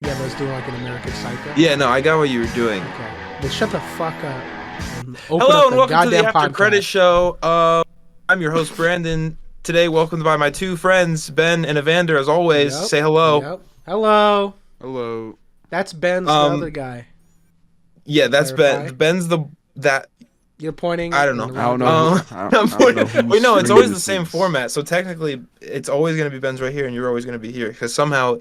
Yeah, but I was doing like an American Psycho. Yeah, no, I got what you were doing. Okay. Then shut the fuck up. And open Hello up and the welcome to the goddamn After Credit podcast. Show. I'm your host Brandon. Today, welcomed by my two friends Ben and Evander. As always, Yep. say hello. Yep. Hello. Hello. That's Ben's the other Um, guy. yeah, that's Clarify. Ben. Ben's the that You're pointing I don't in know. the I wrong don't know. Um, direction. I'm I don't know pointing- whose Wait, no, it's screen always the this same is. format. So technically, it's always going to be Ben's right here, and you're always going to be here because somehow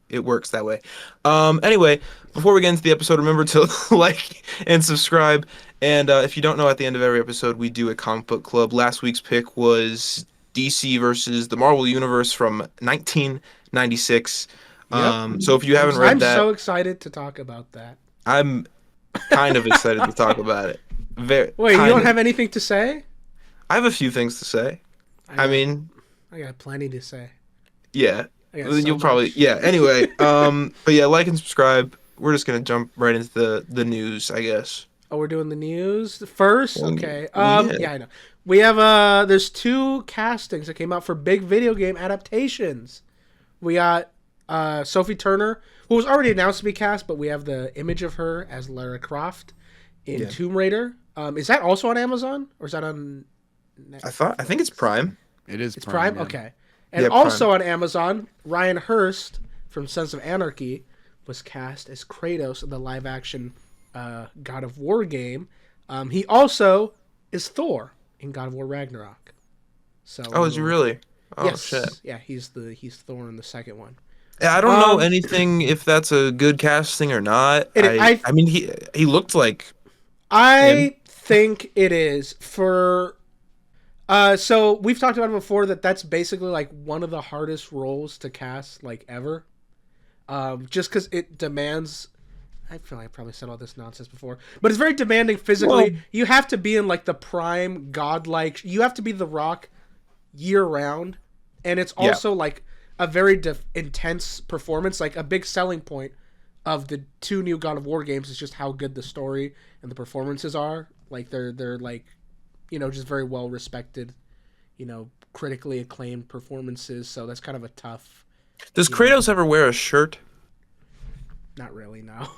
it works that way. Anyway, before we get into the episode, remember to like and subscribe. And if you don't know, at the end of every episode, we do a comic book club. Last week's pick was DC versus the Marvel Universe from 1996. Yep. So if you haven't read I'm that, so excited to talk about that. I'm kind of excited to talk about it. Very. Wait, you kind don't of. have anything to say? I have a few things to say. I mean, I got plenty to say. yeah. I got Then so you'll probably much. yeah. Anyway, but yeah, like and subscribe. We're just gonna jump right into the news, I guess. Oh, we're doing the news first? Well, Okay. yeah. Yeah, I know. We have there's two castings that came out for big video game adaptations. We got Sophie Turner, who was already announced to be cast, but we have the image of her as Lara Croft in Yeah. Tomb Raider. Is that also on Amazon or is that on I think it's Prime. It is It's Prime? yeah. Okay. And Yeah, also on Amazon, Ryan Hurst from Sons of Anarchy was cast as Kratos in the live action God of War game. He also is Thor in God of War Ragnarok. So Oh, is he really? Oh yes. shit. Yeah, he's Thor in the second one. Yeah, I don't know Um, anything if that's a good casting or not. It- I mean he looked like I think it is for. So we've talked about it before that's basically like one of the hardest roles to cast like ever. Just because it demands. I feel like I probably said all this nonsense before, but it's very demanding physically. Well- You have to be in like the prime godlike. You have to be The Rock year round, and it's Yeah. also like a very intense performance. Like a big selling point of the two new God of War games is just how good the story and the performances are. Like they're like, just very well respected, critically acclaimed performances. So that's kind of a tough. Does Kratos ever wear a shirt? Not really, no.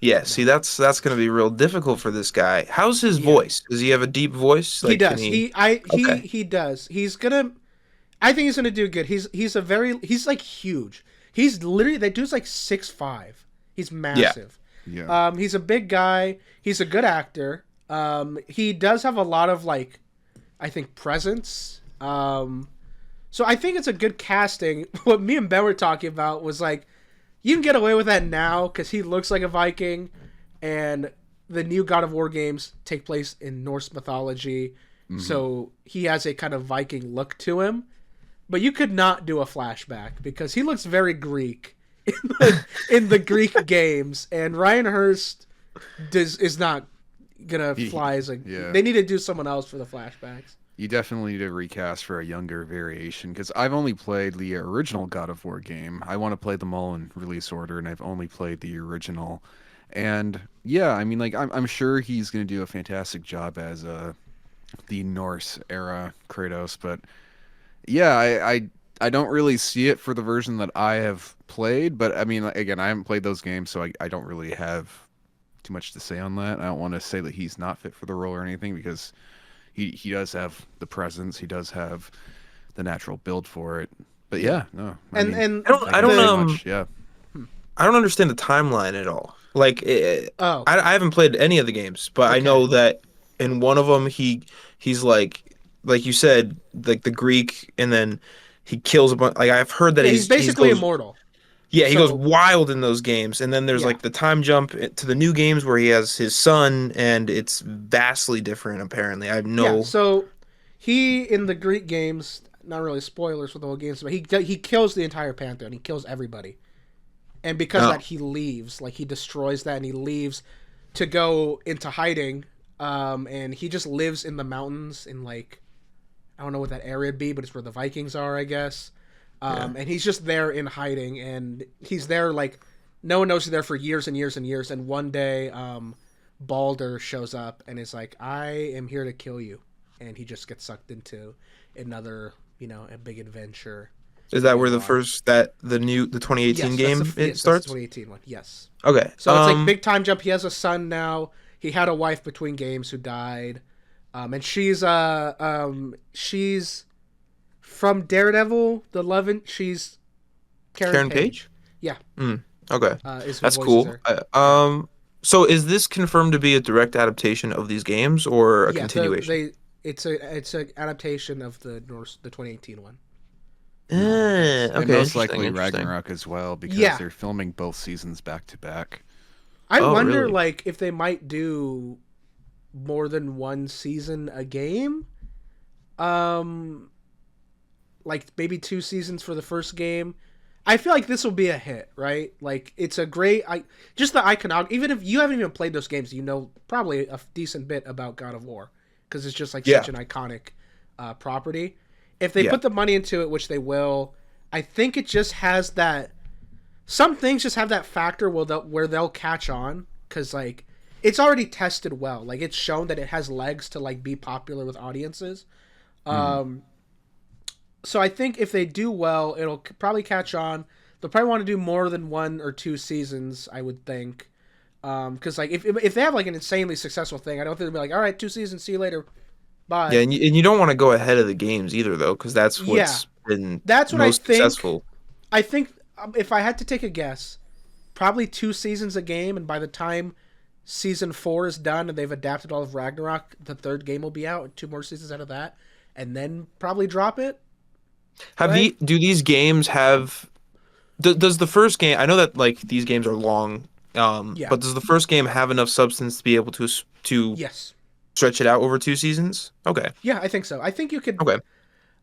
Yeah, see that's gonna be real difficult for this guy. How's his voice? Does he have a deep voice? He Like, does. can He Okay. he does. He's gonna. I think he's gonna do good. He's like huge. He's literally that dude's like 6'5". He's massive. Yeah. He's a big guy. He's a good actor. He does have a lot of like, I think presence. So I think it's a good casting. What me and Ben were talking about was like, you can get away with that now because he looks like a Viking, and the new God of War games take place in Norse mythology, so he has a kind of Viking look to him. But you could not do a flashback because he looks very Greek in the Greek games, and Ryan Hurst is not gonna fly as a. Yeah. They need to do someone else for the flashbacks. You definitely need to recast for a younger variation because I've only played the original God of War game. I want to play them all in release order, and I've only played the original. And yeah, I mean, like I'm sure he's going to do a fantastic job as the Norse era Kratos, but yeah, I don't really see it for the version that I have played. But I mean, again, I haven't played those games, so I don't really have too much to say on that. I don't want to say that he's not fit for the role or anything because he does have the presence, he does have the natural build for it. But yeah, no. And I don't very know. much, yeah. I don't understand the timeline at all. Like, Oh. I haven't played any of the games, but I Okay. know that in one of them he's like you said, like the Greek, and then he kills a bunch. Like I've heard that he's basically he goes, immortal. yeah, he so- goes wild in those games, and then there's Yeah. like the time jump to the new games where he has his son, and it's vastly different. Apparently, I have no. Yeah, so he in the Greek games, not really spoilers for the whole games, but he kills the entire pantheon. He kills everybody, and because of Oh. that, he leaves. Like he destroys that, and he leaves to go into hiding. And he just lives in the mountains in like, I don't know what that area would be, but it's where the Vikings are, I guess. And he's just there in hiding, and he's there like no one knows he's there for years and years and years. And one day, Balder shows up and is like, "I am here to kill you," and he just gets sucked into another, a big adventure. It's Is gonna that be a where lot. the 2018 game it Yes, that's the starts? 2018 one. Yes. Okay. So it's like big time jump. He has a son now. He had a wife between games who died, and she's from Daredevil, the Love. She's Karen Karen Page? Page. Yeah, Okay. is who That's voices cool. her. Yeah, So is this confirmed to be a direct adaptation of these games or a yeah. continuation? It's a adaptation of the 2018 one. And Okay, most interesting, likely interesting. Ragnarok as well, because Yeah, they're filming both seasons back to back. I Oh, wonder really? like if they might do more than one season a game. Um, like maybe 2 seasons for the first game. I feel like this will be a hit, right? Like it's a great, just the iconography. Even if you haven't even played those games, you know probably a decent bit about God of War because it's just like Yeah, such an iconic property. If they yeah. put the money into it, which they will, I think it just has that. Some things just have that factor where they'll catch on because like it's already tested well. Like it's shown that it has legs to like be popular with audiences. Mhm. Um, so I think if they do well, it'll probably catch on. They'll probably want to do more than 1 or 2 seasons, I would think. Because like if they have like an insanely successful thing, I don't think they'll be like, all right, 2 seasons, see you later, Yeah, bye. and you don't want to go ahead of the games either, though, because that's Yeah, what's been that's what I most think. successful. I think if I had to take a guess, probably 2 seasons a game, and by the time season 4 is done and they've adapted all of Ragnarok, the third game will be out. 2 more seasons out of that, and then probably drop it. Right? Do these games have does the first game? I know that like these games are long, Yeah. but does the first game have enough substance to be able to Yes. stretch it out over 2 seasons? Okay, Yeah, I think so. I think you could. okay,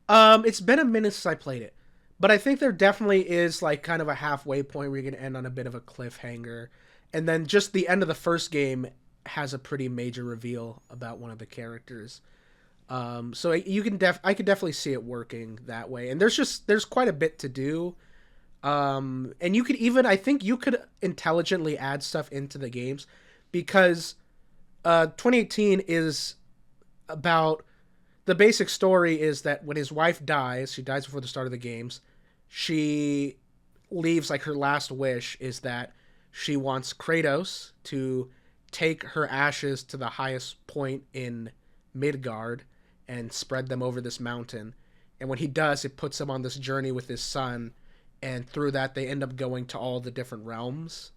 It's been a minute since I played it, but I think there definitely is like kind of a halfway point where you're gonna end on a bit of a cliffhanger, and then just the end of the first game has a pretty major reveal about one of the characters. So you can I could definitely see it working that way, and there's quite a bit to do. And you could even I think you could intelligently add stuff into the games because 2018 is about the basic story is that when his wife dies, she dies before the start of the games. She leaves like her last wish is that she wants Kratos to take her ashes to the highest point in Midgard and spread them over this mountain. And when he does, it puts him on this journey with his son, and through that they end up going to all the different realms.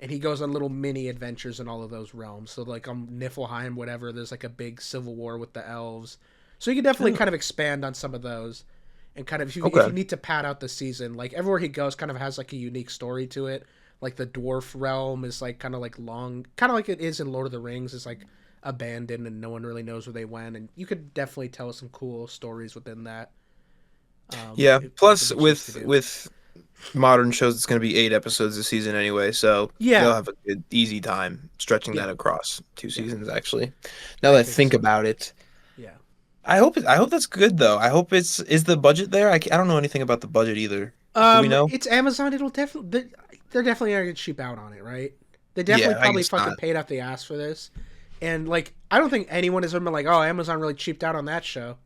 And he goes on little mini adventures in all of those realms. So like on Niflheim, whatever, there's like a big civil war with the elves. So you can definitely kind of expand on some of those, and kind of if you okay. need to pad out the season, like everywhere he goes, kind of has like a unique story to it. Like the dwarf realm is like kind of like long, kind of like it is in Lord of the Rings. Is like abandoned and no one really knows where they went, and you could definitely tell some cool stories within that. Yeah. If it Plus, makes sense to do. with modern shows, it's going to be 8 episodes a season anyway, so they'll Yeah, have a good easy time stretching yeah, that across two yeah. seasons. Actually, now I that I think think so. about it. Yeah. I hope that's good though. I hope it's is the budget there. I don't know anything about the budget either. Do we know? It's Amazon. It'll definitely they're definitely not gonna cheap out on it, right? They definitely Yeah, I probably guess fucking not. paid out the ass for this, and like I don't think anyone has ever been like, oh, Amazon really cheaped out on that show,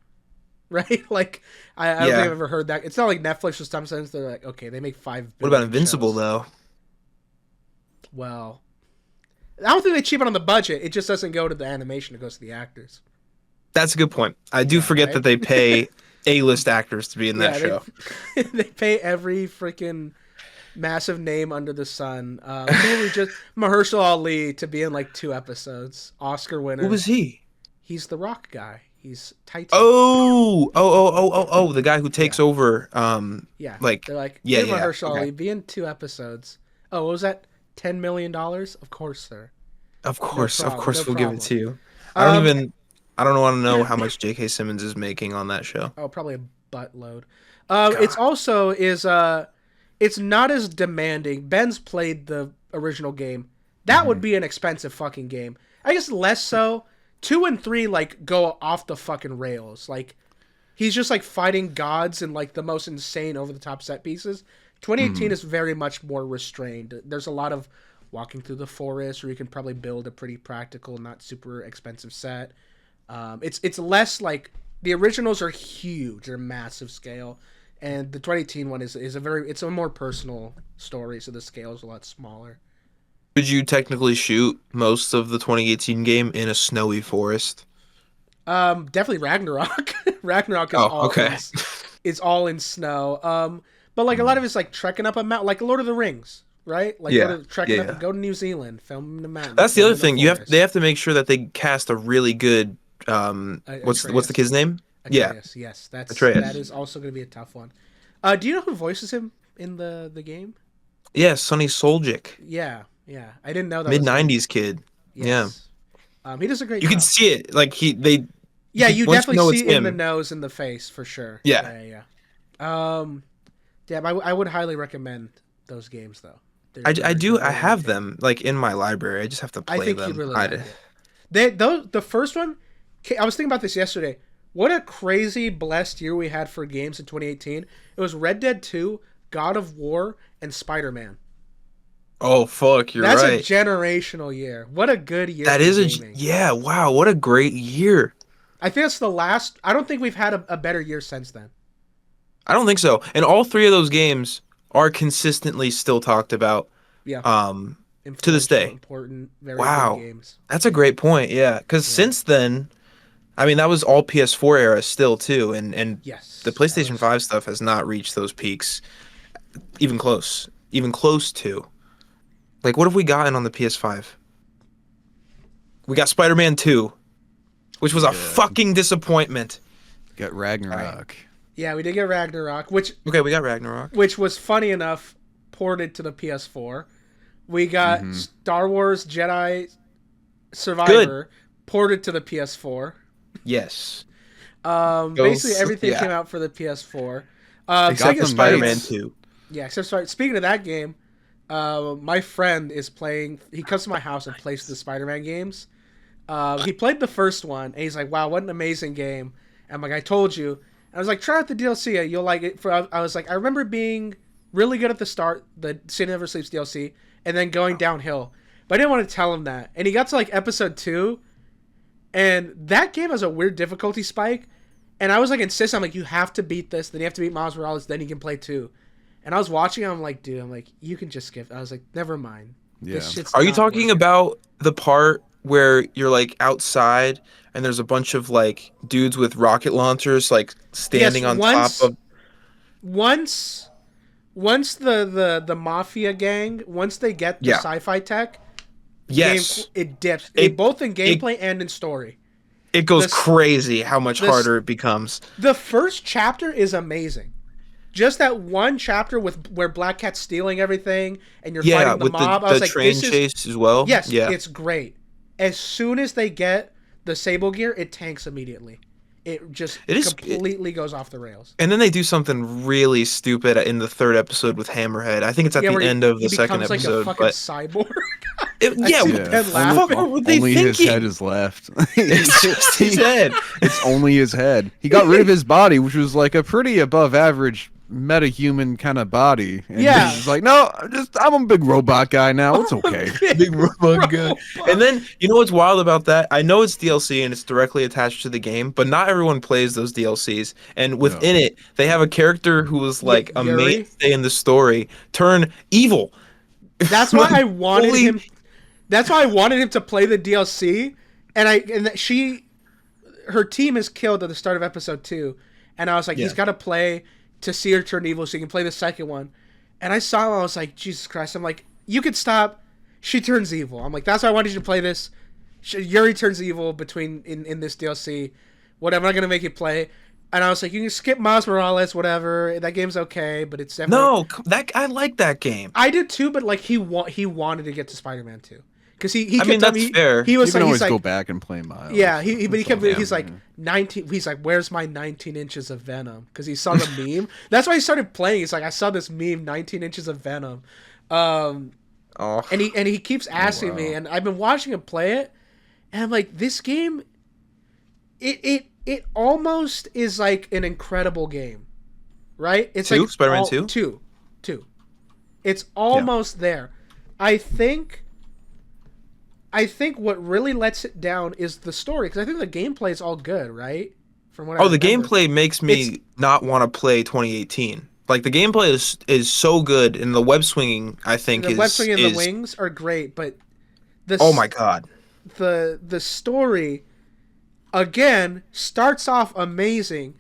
right? Like I don't think Yeah. I've ever heard that. It's not like Netflix or sometimes they're like, okay, they make five What about billion Invincible shows. though? Well, I don't think they cheap out on the budget. It just doesn't go to the animation; it goes to the actors. That's a good point. I do Yeah, forget right. that they pay A-list actors to be in that Yeah, show. they pay every freaking massive name under the sun. Who we just Mahershala Ali to be in like 2 episodes. Oscar Who winner. was he? He's the Rock guy. He's Titan. The guy who Yeah, takes over. yeah. Like, They're like, yeah, you're yeah. Mahershala Okay. Ali. Be in 2 episodes. Oh, what was that? $10 million? Of course, sir. No Of problem. No course, we'll give it problem. to you. Um. I don't want to know how much J.K. Simmons is making on that show. Oh, probably a buttload. It's God. also is it's not as demanding. Ben's played the original game. That would Hmm. be an expensive fucking game. I guess less so. 2 and 3 like go off the fucking rails. Like he's just like fighting gods and like the most insane over the top set pieces. 2018 Hmm. is very much more restrained. There's a lot of walking through the forest, or you can probably build a pretty practical, not super expensive set. It's less like the originals are huge, they're massive scale, and the 2018 one is it's a more personal story, so the scale is a lot smaller. Could you technically shoot most of the 2018 game in a snowy forest? Definitely Ragnarok. Ragnarok Oh, okay. is all in snow. But like a lot of it's like trekking up a mountain, like Lord of the Rings, right? Like Yeah. trekking Yeah, up, yeah. go to New Zealand, film in the mountains. That's the film other in thing. forest. They have to make sure that they cast a really good what's Atreus. the kid's name? Yeah, Atreus, yes, Atreus. that is also going to be a tough one. Do you know who voices him in the game? Yeah, Sonny Soljic, Yeah, I didn't know that mid was him. '90s kid. Yeah, Yes. He does a great you job. can see it. Like Yeah, you once definitely know it's see it in the him. nose and the face for sure. Yeah. Yeah. I would highly recommend those games though. I do. They're I really have good. them like in my library. I just have to I play think them. you'd really like it. The first one, I was thinking about this yesterday. What a crazy blessed year we had for games in 2018. It was Red Dead 2, God of War, and Spider-Man. Oh fuck, you're That's right. a generational year. What a good year That for is gaming. yeah. Wow, what a great year. I think it's the last. I don't think we've had a better year since then. I don't think so. And all three of those games are consistently still talked about. Yeah. To this day. Important, very Wow. good games. That's a great point. Yeah, because since then, I mean, that was all PS4 era still too, and Yes. the PlayStation 5 stuff has not reached those peaks, even close to. Like, what have we gotten on the PS5? We got Spider-Man 2, which was a fucking disappointment. Got Ragnarok. Yeah, we did get Ragnarok, which Okay, we got Ragnarok. was funny enough ported to the PS4. We got Star Wars Jedi Survivor ported to the PS4. Yes. Basically everything yeah. came out for the PS4. Except for them Spider-Man nice. 2. Yeah, except speaking of that game, my friend is playing. He comes to my house and plays the Spider-Man games. He played the first one, and he's like, "Wow, what an amazing game!" And I'm like, "I told you." And I was like, "Try out the DLC. You'll like it." I was like, "I remember being really good at the start, the City Never Sleeps DLC, and then going downhill." But I didn't want to tell him that. And he got to like episode 2, and that game has a weird difficulty spike. And I was like insistent, I'm like, "You have to beat this. Then you have to beat Miles Morales. Then you can play 2." And I was watching. I'm like, "Dude, you can just skip." I was like, "Never mind." Yeah. This shit's Are you not talking working. about the part where you're like outside and there's a bunch of like dudes with rocket launchers like standing on top of once the mafia gang, once they get the Yeah. sci-fi tech, Yes. it dips. It- Both in gameplay and in story. It goes the- crazy how much the- harder it becomes. The first chapter is amazing. Just that one chapter where Black Cat's stealing everything and you're Yeah, fighting the with mob. I the was like, train this is chase as well. yes, Yeah. it's great. As soon as they get the Sable gear, it tanks immediately. It just completely goes off the rails. And then they do something really stupid in the third episode with Hammerhead. I think it's at where the end of the he second becomes like episode. a fucking But cyborg. yeah, see Yeah. Ben laugh. Fuck, what were they Only his thinking? head is left. It's just his head. It's only his head. He got rid of his body, which was like a pretty above average meta-human kind of body. And Yeah. he's just like, no, I'm a big robot guy now. It's okay. Big robot guy. And then you know what's wild about that? I know it's DLC and it's directly attached to the game, but not everyone plays those DLCs. And within it, they have a character who was like a Yuri? mainstay in the story turn evil. That's why I wanted Holy- him. That's why I wanted him to play the DLC, her team is killed at the start of episode 2, and I was like, he's got to play to see her turn evil so he can play the second one. And I saw him, I was like, Jesus Christ! I'm like, you could stop. She turns evil. I'm like, that's why I wanted you to play this. Yuri turns evil in this DLC. Whatever, I'm not gonna make you play. And I was like, you can skip Miles Morales, whatever. That game's okay, but it's definitely I like that game. I did too, but like he wanted to get to Spider-Man 2 because he I mean, that's fair. He You was can like, always he's go like, back and play Miles. yeah, he kept Yeah, he's like man. 19. He's like, where's my 19 inches of Venom? Because he saw the meme. That's why he started playing. He's like, I saw this meme, 19 inches of Venom, Oh, and he keeps asking me, and I've been watching him play it, and I'm like, this game, it almost is like an incredible game, right? It's Two? like Spider-Man 2? Two. It's almost there. I think what really lets it down is the story, because I think the gameplay is all good, right? from what I Oh, the remember. gameplay makes me not want to play 2018. Like the gameplay is so good, and the web swinging I think The web is swing and the is wings are great, but oh my the god. the story again starts off amazing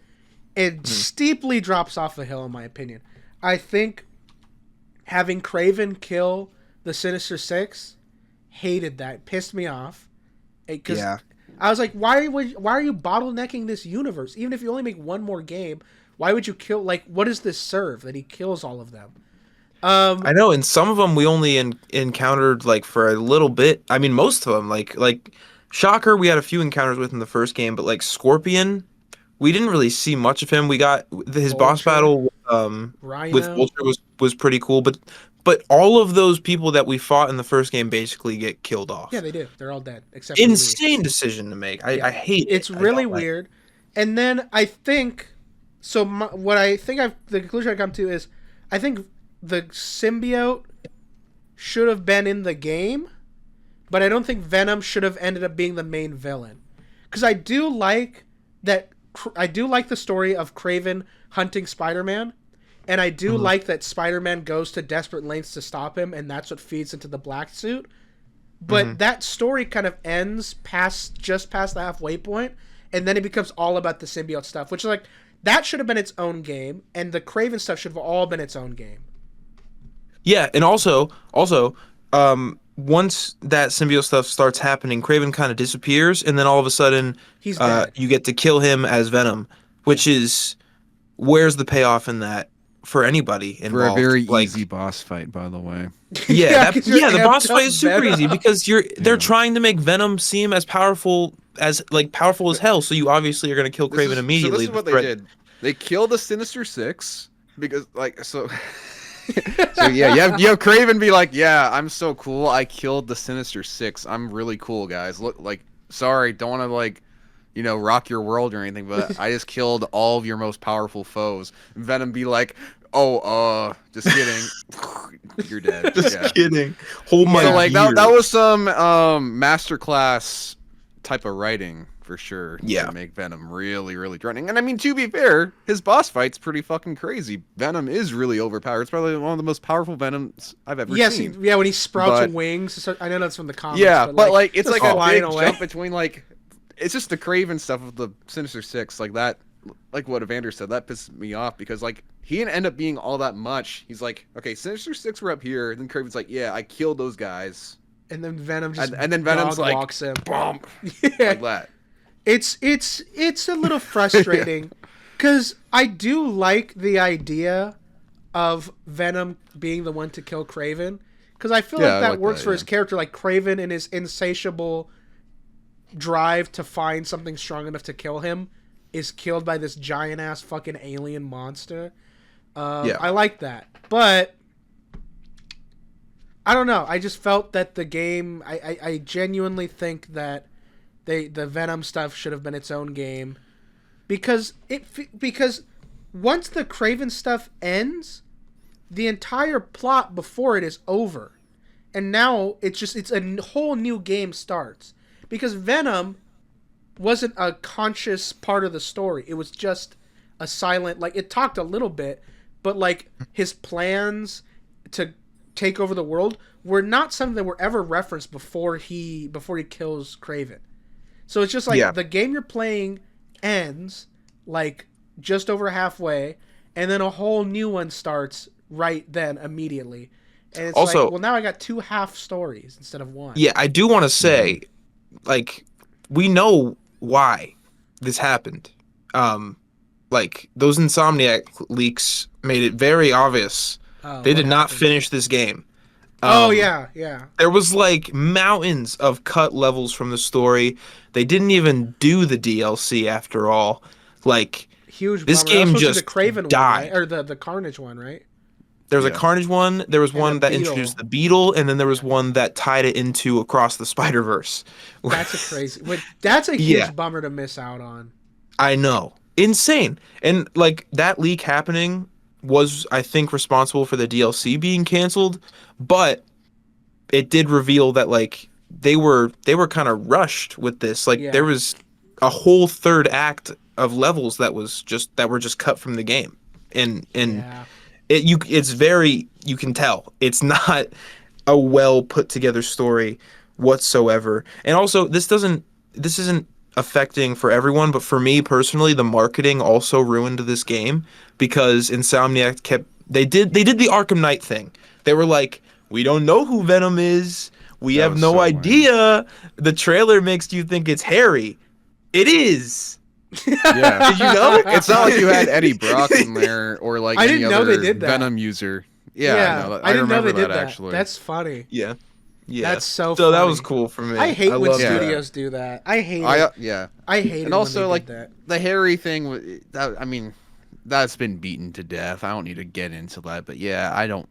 and Mhm. steeply drops off a hill in my opinion. I think having Craven kill the Sinister Six, hated that, pissed me off because Yeah. I was like, why are you bottlenecking this universe? Even if you only make one more game, why would you kill? Like, what does this serve that he kills all of them? I know, and some of them we only encountered like for a little bit. I mean, most of them, like Shocker, we had a few encounters with in the first game, but like Scorpion, we didn't really see much of him. We got his boss Vulture, battle with Rhino. Vulture was pretty cool, but all of those people that we fought in the first game basically get killed Yeah, off. they do. They're all dead except for Lee. Insane decision to make. Yeah, I hate it. it's I really don't like. weird. And then I think so. What I think the conclusion I come to is, I think the symbiote should have been in the game, but I don't think Venom should have ended up being the main villain. Because I do like that. I do like the story of Kraven hunting Spider-Man, and I do Mhm. like that Spider-Man goes to desperate lengths to stop him, and that's what feeds into the black suit. But Mhm. that story kind of ends just past the halfway point, and then it becomes all about the symbiote stuff, which is like that should have been its own game, and the Kraven stuff should have all been its own game. Yeah, and also, once that symbiote stuff starts happening, Kraven kind of disappears, and then all of a sudden, He's dead. you get to kill him as Venom, which is where's the payoff in that for anybody For a involved? very Like, easy boss fight, by the way. yeah, 'Cause you're the boss amped up fight is super Venom. easy because they're Yeah. trying to make Venom seem as powerful as hell. So you obviously are gonna kill Kraven So immediately. this is The what they threat- did. They killed the Sinister Six because, like, so. So yeah, you have Craven be like, yeah, I'm so cool. I killed the Sinister Six. I'm really cool, guys. Look, like, sorry, don't want to like, rock your world or anything, but I just killed all of your most powerful foes. Venom be like, oh, just kidding. You're dead. Just Yeah. kidding. Hold my So like beer. that was some masterclass type of writing for sure. Yeah. To make Venom really, really threatening. And I mean, to be fair, his boss fight's pretty fucking crazy. Venom is really overpowered. It's probably one of the most powerful Venoms I've ever Yes, seen. yeah, when he sprouts But- wings. I know that's from the comics. Yeah, but like it's just like a flying big away. jump between like it's just the Craven stuff of the Sinister Six, like that, like what Evander said, that pissed me off because like he didn't end up being all that much. He's like, okay, Sinister Six were up here, then Craven's like, yeah, I killed those guys, And then Venom just and then Venom's dog like, walks him. bump, Yeah. like that. It's a little frustrating because I do like the idea of Venom being the one to kill Kraven because I feel Yeah, like I that like works that, for yeah. his character, like Kraven and his insatiable drive to find something strong enough to kill him is killed by this giant ass fucking alien monster. Yeah. I like that, but I don't know. I just felt that the game. I genuinely think that the Venom stuff should have been its own game because once the Kraven stuff ends, the entire plot before it is over, and now it's a whole new game starts because Venom wasn't a conscious part of the story. It was just a silent, like it talked a little bit, but like his plans to take over the world were not something that were ever referenced before he kills Kraven. So it's just like the game you're playing ends like just over halfway, and then a whole new one starts right then immediately. And it's Also- like, well, now I got two half stories instead of one. Yeah, I do want to say, like, we know why this happened. Like those Insomniac leaks made it very obvious Oh, they what did not happened? finish this game. Oh Um, yeah. There was like mountains of cut levels from the story. They didn't even do the DLC after all. Like Huge. this bummer. That was game supposed to be just the Kraven died. one, right? Or the Carnage one, right? there was a Yeah. Carnage one, there was And one a that Beetle. introduced the Beetle, and then there was one that tied it into Across the Spider-Verse. That's a crazy. That's a huge Yeah. bummer to miss out on. I know. Insane. And like that leak happening was I think responsible for the DLC being canceled, but it did reveal that like they were kind of rushed with this. Like Yeah. there was a whole third act of levels that were just cut from the game, and Yeah. it's very, you can tell it's not a well put together story whatsoever. And also, this isn't affecting for everyone, but for me personally, the marketing also ruined this game because Insomniac they did the Arkham Knight thing. They were like, we don't know who Venom is. We That have was no so lame. idea. The trailer makes you think it's Harry. It is. Yeah. Did you know? It's not like you had Eddie Brock in there or like I any didn't know they other did that. Venom user. Yeah, I know. I didn't know remember they did that. actually. That's funny. Yeah. Yeah. That's so So that funny. was cool for me. I hate when love that. studios do that. I hate I it. yeah. I hate it And also when they like did that. the Harry thing that I mean that's been beaten to death. I don't need to get into that, but yeah, I don't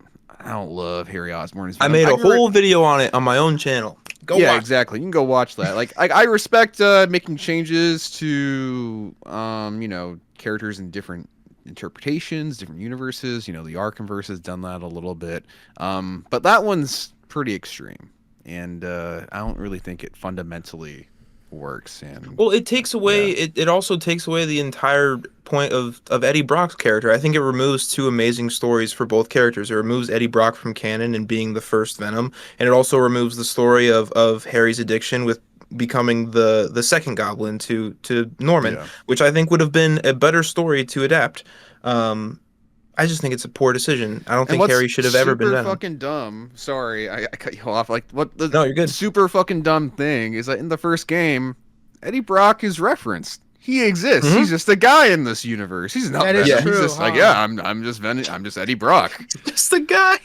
love Harry Osborn as I Venom. made a can re- whole video on it on my own channel. Go yeah, watch. exactly. You can go watch that. Like I respect making changes to characters in different interpretations, different universes. You know, the Arkhamverse has done that a little bit. But that one's pretty extreme. And I don't really think it fundamentally works. And Well, it takes away. Yeah. It also takes away the entire point of Eddie Brock's character. I think it removes two amazing stories for both characters. It removes Eddie Brock from canon and being the first Venom, and it also removes the story of Harry's addiction with becoming the second Goblin to Norman, Yeah. which I think would have been a better story to adapt. I just think it's a poor decision. I don't And think what's Harry should have ever been super Venom. fucking dumb. Sorry, I cut you off. Like what the No, you're good. super fucking dumb thing is that in the first game, Eddie Brock is referenced. He exists. Mhm. He's just a guy in this universe. He's not That Venom. is He's true, just like, huh? yeah, I'm just I'm just Eddie Brock. Just a guy.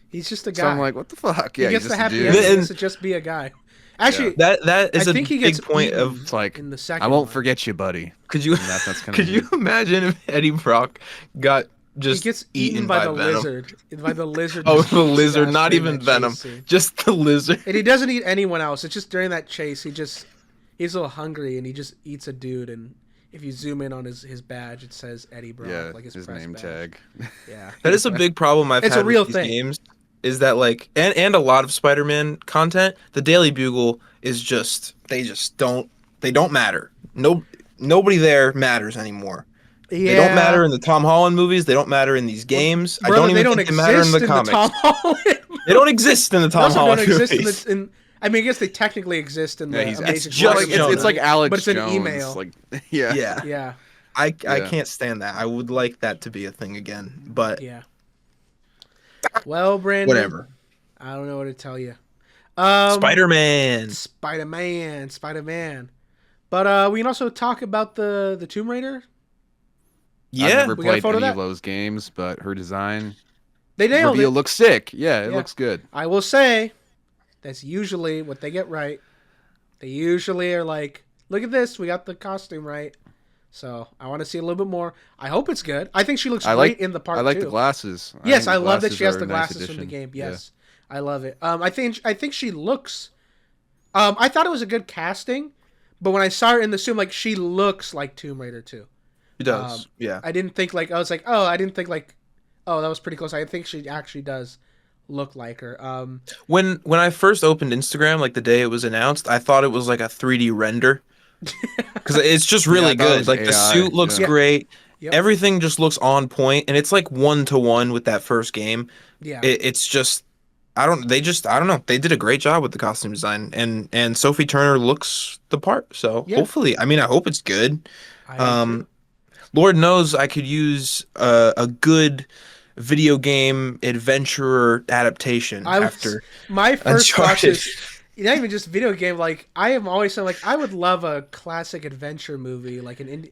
He's just a guy. So I'm like, what the fuck? Yeah, he gets he's the just a happy dude. ending. He And- gets to just be a guy. Actually, That is I a think he gets big point eaten of. It's like in the second. I won't one. forget you, buddy. Could you And that's kind of could you imagine if Eddie Brock got He just gets eaten by the Venom? lizard. By the lizard. Oh, just the eats lizard, Ash not during even that Venom, chase scene. just the lizard. And he doesn't eat anyone else. It's just during that chase, he's a little hungry and he just eats a dude. And if you zoom in on his badge, it says Eddie Brock, yeah, like his his press name badge. tag. Yeah. That is a big problem I've It's had a real with these thing. games. Is that like and a lot of Spider-Man content? The Daily Bugle is just they don't matter. Nobody there matters anymore. Yeah. They don't matter in the Tom Holland movies. They don't matter in these games. I Brother, don't even they don't think they matter in the exist comics. Tom Holland. They don't exist in the They Tom also Holland don't exist movies. I mean, I guess they technically exist in the Yeah, he's Amazing just like, Spider-Man, it's like Alex but it's an Jones. email. Like yeah. Yeah. Yeah. I Yeah. can't stand that. I would like that to be a thing again, but Yeah. Well, Brandon. whatever. I don't know what to tell you. Spider-Man. Spider-Man. But we can also talk about the Tomb Raider. I've Yeah. never We got a played photo of any of that? those games, but her design They nailed reveal it. looks sick. Yeah, it Yeah. looks good. I will say, that's usually what they get right. They usually are like, look at this, we got the costume right. So I want to see a little bit more. I hope it's good. I think she looks I great like in the part I like two. the glasses. Yes, think I the love that she has are the a nice glasses from the addition. game. Yeah. Yes, I love it. I think she looks. I thought it was a good casting, but when I saw her in the suit, like she looks like Tomb Raider too. He does. Yeah. I didn't think like I was like, oh, I didn't think like, oh, that was pretty close. I think she actually does look like her. When I first opened Instagram, like the day it was announced, I thought it was like a 3D render because it's just Yeah, really I thought it good. was Like the AI, suit looks yeah. great. Yep. Everything just looks on point, and it's like 1-to-1 with that first game. Yeah, It's just I don't know. They did a great job with the costume design, and Sophie Turner looks the part. So Yeah. hopefully, I mean, I hope it's good. I am too. Lord knows I could use a good video game adventurer adaptation after My first thought Uncharted. is not even just video game. Like I am always saying, like I would love a classic adventure movie, like an indie.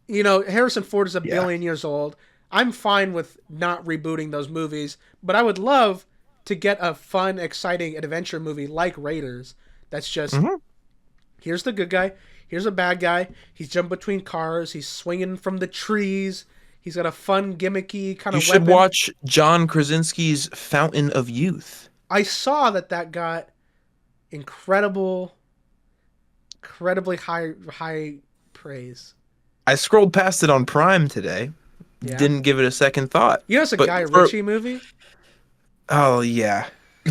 You know, Harrison Ford is a Yeah. billion years old. I'm fine with not rebooting those movies, but I would love to get a fun, exciting adventure movie like Raiders. That's just here's the good guy, here's a bad guy. He's jumping between cars. He's swinging from the trees. He's got a fun, gimmicky kind You of should weapon. watch John Krasinski's Fountain of Youth. I saw that got incredibly high praise. I scrolled past it on Prime today. Yeah. Didn't give it a second thought. You know, it's a But Guy for- Ritchie movie. Oh yeah.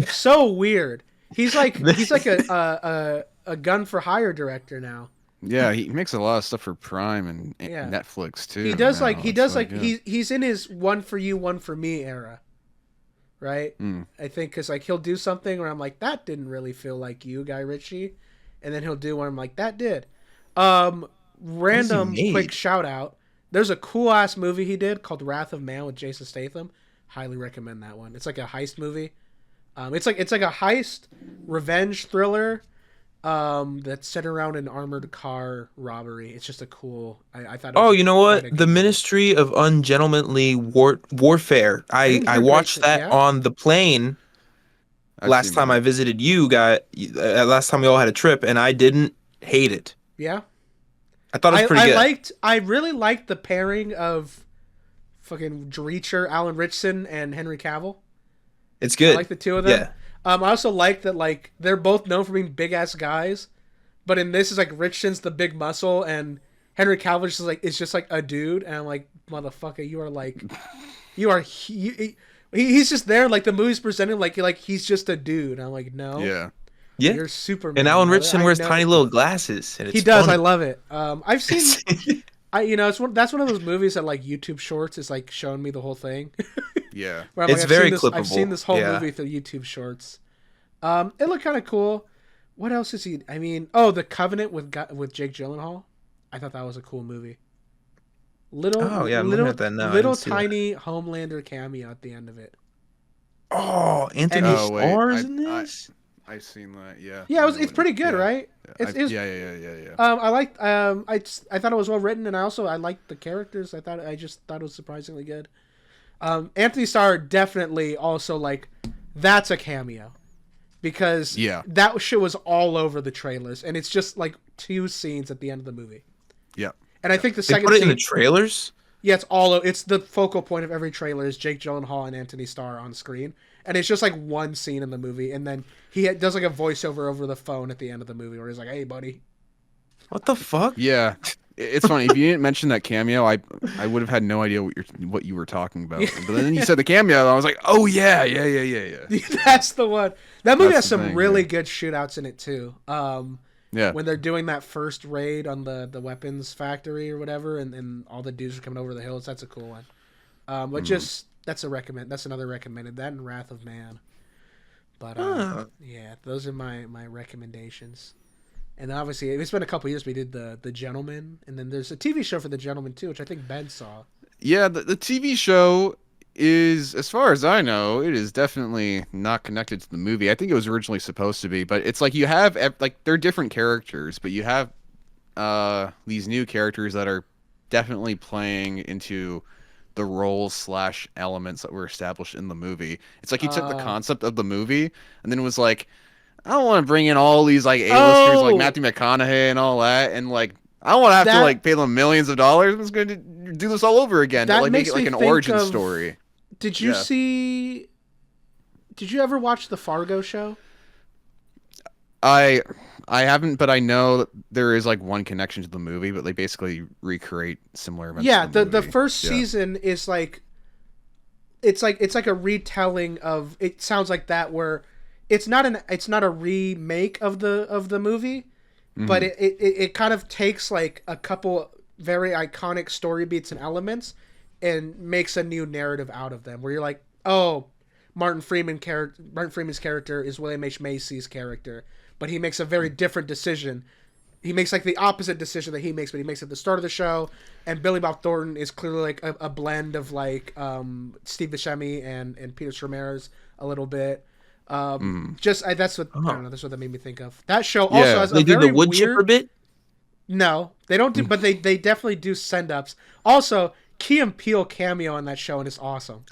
So weird. He's like a gun for hire director now. Yeah, he makes a lot of stuff for Prime and Yeah. Netflix He too. does Now he it's does like, yeah. he's in his one for you, one for me era, right? Mm. I think because like he'll do something where I'm like, that didn't really feel like you, Guy Ritchie, and then he'll do one I'm like, that did. Um, What has he Random quick made? shout out. There's a cool ass movie he did called Wrath of Man with Jason Statham. Highly recommend that one. It's like a heist movie. It's like a heist revenge thriller. That's set around an armored car robbery. It's just a cool. I thought it Oh, was you know quite what? a The good movie. Ministry of Ungentlemanly Warfare. I I didn't I hear great watched things. that Yeah, on the plane I've last seen time I that. visited you guys. Last time we all had a trip, and I didn't hate it. yeah. I thought it was pretty good. I really liked the pairing of fucking Reacher, Alan Richson, and Henry Cavill. It's I good. like the two of them. Yeah. I also like that like they're both known for being big ass guys, but in this is like Richson's the big muscle and Henry Cavill is just like a dude, and I'm like, motherfucker, you are like, you are he's just there like the movie's presented like he's just a dude. And I'm like, no, Yeah. Yeah. you're Superman. And Alan brother. Richardson I wears know tiny little glasses, and he it's does. I funny. love it. I've seen. That's one of those movies that like YouTube Shorts is like showing me the whole thing. Yeah. Where I'm It's like, very I've seen clippable. this whole Yeah. movie through YouTube Shorts. It looked kind of cool. What else is he? I mean, oh, The Covenant with Jake Gyllenhaal. I thought that was a cool movie. Oh yeah, I'm looking at that now. I Little didn't see that. tiny Homelander cameo at the end of it. Oh, And Anthony he, Oh wait, Stars in this? I've seen that. Yeah. yeah, I know it's what pretty good, yeah. right? Yeah. It's Yeah. Yeah. Yeah. Yeah. I liked I thought it was well written, and I liked the characters. I just thought it was surprisingly good. Anthony Starr definitely also like that's a cameo because Yeah. that shit was all over the trailers, and it's just like two scenes at the end of the movie. Yeah. And I think the They second put it scene, in the trailers? yeah, it's the focal point of every trailer is Jake Gyllenhaal and Anthony Starr on screen, and it's just like one scene in the movie, and then does like a voiceover over the phone at the end of the movie where he's like, "Hey, buddy." What the fuck? Yeah. It's funny if you didn't mention that cameo, I would have had no idea what you were talking about. But then you said the cameo, and I was like, oh yeah, yeah, yeah, yeah, yeah. That's the one. That movie has That's the some thing, really yeah. good shootouts in it too. Yeah. When they're doing that first raid on the weapons factory or whatever, and all the dudes are coming over the hills, that's a cool one. But just that's another recommended. That and Wrath of Man. But yeah, those are my recommendations. And obviously, it's been a couple years. We did the Gentleman, and then there's a TV show for the Gentleman too, which I think Ben saw. Yeah, the TV show is, as far as I know, it is definitely not connected to the movie. I think it was originally supposed to be, but it's like you have like they're different characters, but you have these new characters that are definitely playing into the roles slash elements that were established in the movie. It's like you took the concept of the movie and then it was like, I don't want to bring in all these like A-listers like Matthew McConaughey and all that, and like I don't want to have to like pay them millions of dollars. I'm just going to do this all over again, but like make it like an origin story. Did you see? Did you ever watch the Fargo show? I haven't, but I know that there is like one connection to the movie, but they basically recreate similar events. Yeah, to the first season is like it's like a retelling of it sounds like that where it's not a remake of the movie, but it kind of takes like a couple very iconic story beats and elements and makes a new narrative out of them where you're like, oh, Martin Freeman's character is William H. Macy's character, but he makes a very different decision. He makes like the opposite decision that he makes, but he makes it at the start of the show. And Billy Bob Thornton is clearly like a blend of like Steve Buscemi and Peter Stormare's a little bit. That's what I don't know. That's what that made me think of. That show also has they a do very the wood chipper weird. bit. No, they don't do, but they definitely do send ups. Also, Key and Peele cameo on that show, and it's awesome.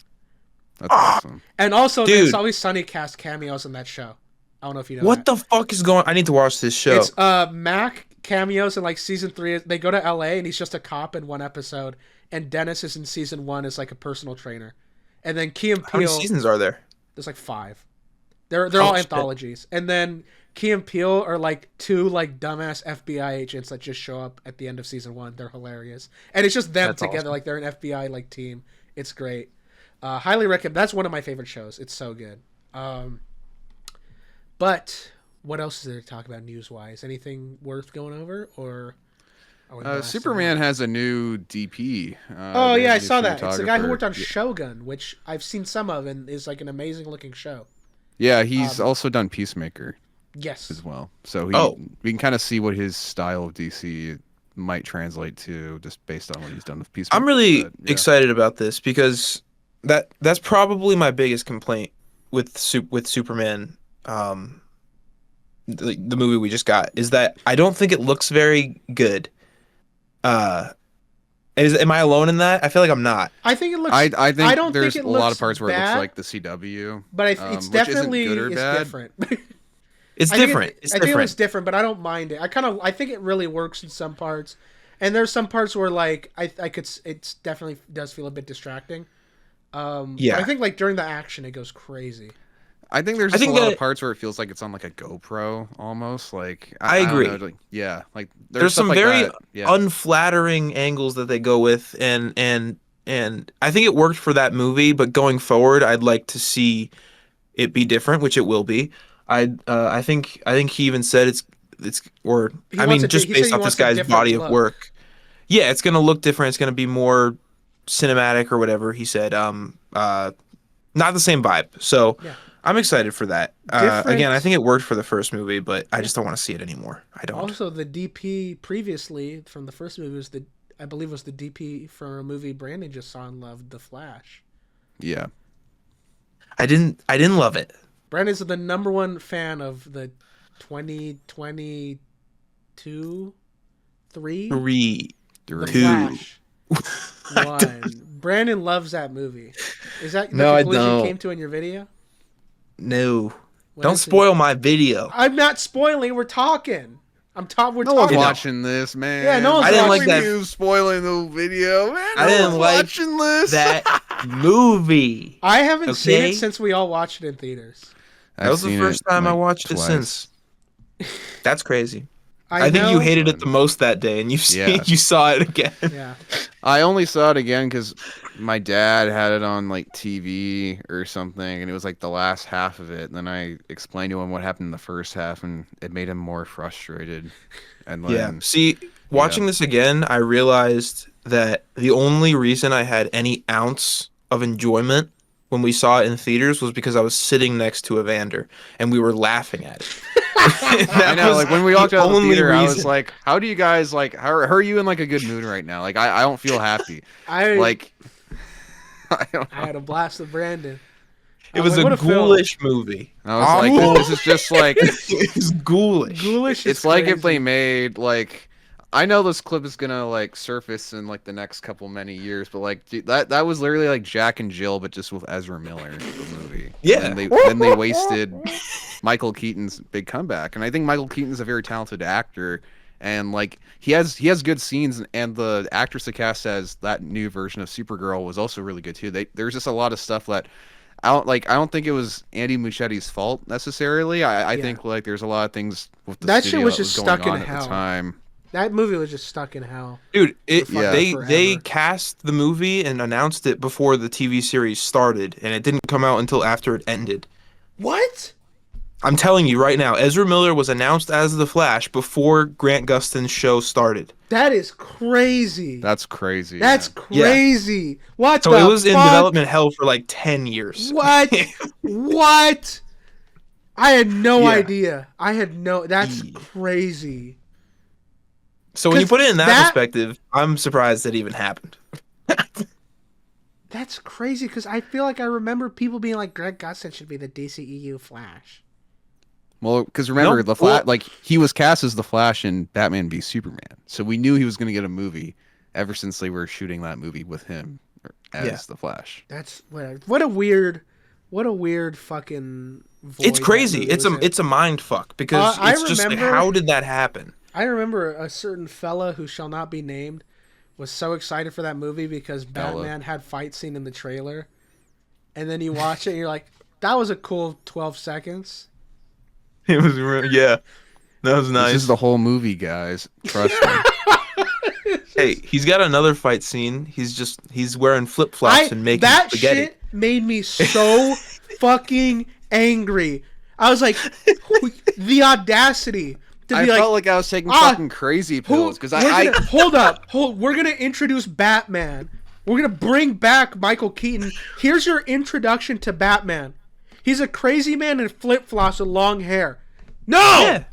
That's awesome. And also, Dude. there's always Sunny cast cameos in that show. I don't know if you know What that. the fuck is going? I need to watch this show. It's Mac cameos in like season 3. They go to LA and he's just a cop in one episode, and Dennis is in season 1 as like a personal trainer, and then Key and How many Peele. seasons are there? There's like 5. They're all shit. anthologies, and then Key and Peele are like 2 like dumbass FBI agents that just show up at the end of season 1. They're hilarious, and it's just them That's together awesome. like they're an FBI like team. It's great. Highly recommend. That's one of my favorite shows. It's so good. But What else is there to talk about news-wise? Anything worth going over, or are we blasting Superman out? has a new DP. Oh They yeah, have I a new saw that. It's the guy who worked on cinematographer. Shogun, which I've seen some of, and is like an amazing-looking show. Yeah, he's Um, also done Peacemaker Yes. as well. So Oh, we can kind of see what his style of DC might translate to just based on what he's done with Peacemaker. I'm really But, yeah. excited about this because that's probably my biggest complaint with Superman. The movie we just got is that I don't think it looks very good. Uh, am I alone in that? I feel like I'm not. I think it looks. I I think don't there's think it a lot of looks parts where it looks bad, like the CW, but it's which isn't definitely good or is bad. different. It's I think different. It, It's I think it looks different. different, but I don't mind it. I think it really works in some parts, and there's some parts where like I could it's definitely does feel a bit distracting. But I Yeah, think like during the action it goes crazy. I think there's I just a think lot of that parts where it feels like it's on like a GoPro almost. Like I I don't know, agree. like yeah, like There's stuff some like very that. Yeah, unflattering angles that they go with, and I think it worked for that movie. But going forward, I'd like to see it be different, which it will be. I think he even said it's or He I wants mean a just he said based he off this wants a guy's different body of look. work. Yeah, it's gonna look different. It's gonna be more cinematic or whatever he said. Not the same vibe. So Yeah, I'm excited for that. Again, I different. think it worked for the first movie, but I Yeah. just don't want to see it anymore. I don't. Also, the DP previously from the first movie was I believe was the DP for a movie Brandon just saw and loved, The Flash. yeah. I didn't love it. Brandon's the number one fan of the 2022 3 Three, The two. Flash 1. Brandon loves that movie. Is that the No, I conclusion you don't. came to in your video? No. What Don't is it? spoil my video. I'm not spoiling. We're talking. We're No one's talking. watching this, man. Yeah, no one's I didn't like watching. that. You spoiling the video, man. I No didn't one's like watching this. That movie. I haven't seen Okay. it since we all watched it in theaters. That was the first time I watched it twice. since. That's crazy. I I think you know. hated it the most that day, and Yeah. you saw it again. Yeah. I only saw it again because my dad had it on like TV or something, and it was like the last half of it. And then I explained to him what happened in the first half, and it made him more frustrated. And then, Yeah. See, watching this again, I realized that the only reason I had any ounce of enjoyment when we saw it in theaters was because I was sitting next to Evander and we were laughing at it. I know, like when we walked out of the only theater, I was reason. like, "How do you guys like? How are you in like a good mood right now? Like, I don't feel happy. I Like, I don't I know. had a blast with Brandon. It was like, a what film. ghoulish movie. I was like, this is just like It was ghoulish. Ghoulish. it's is like if they crazy. made like I know this clip is gonna like surface in like the next couple many years, but like dude, that was literally like Jack and Jill, but just with Ezra Miller the movie. Yeah. And then they wasted Michael Keaton's big comeback, and I think Michael Keaton's a very talented actor, and like he has good scenes, and the actress that cast as that new version of Supergirl was also really good too. There's just a lot of stuff that. I don't think it was Andy Muschietti's fault necessarily. I Yeah. think like there's a lot of things with the That shit studio was that just going stuck in on at hell. the time. That movie was just stuck in hell. Dude, Yeah. they Forever. cast the movie and announced it before the TV series started, and it didn't come out until after it ended. What? I'm telling you right now, Ezra Miller was announced as the Flash before Grant Gustin's show started. That is crazy. That's crazy. That's yeah. crazy. What So the it was in fuck? development hell for like 10 years. What? What? I had no Yeah. idea. That's Yeah. crazy. So when you 'Cause put it in that that- perspective, I'm surprised that even happened. That's crazy because I feel like I remember people being like, Greg Gustin should be the DCEU Flash. Well, because remember No, the Flash, well- like he was cast as the Flash in Batman v Superman, so we knew he was going to get a movie ever since they were shooting that movie with him as Yeah. the Flash. That's what a weird fucking. Void It's that crazy. movie was in. It's a mind fuck because I it's just like, remember- how did that happen? I remember a certain fella who shall not be named was so excited for that movie because Fella. Batman had fight scene in the trailer, and then you watch it and you're like, that was a cool 12 seconds. It was yeah, that was This nice. is the whole movie, guys. Trust me. Hey, he's got another fight scene. He's wearing flip flops and making that spaghetti. shit made me so fucking angry. I was like, the audacity to I be felt like I was taking fucking crazy pills because we're gonna introduce Batman. We're gonna bring back Michael Keaton. Here's your introduction to Batman. He's a crazy man in flip-flops with long hair. No! Yeah.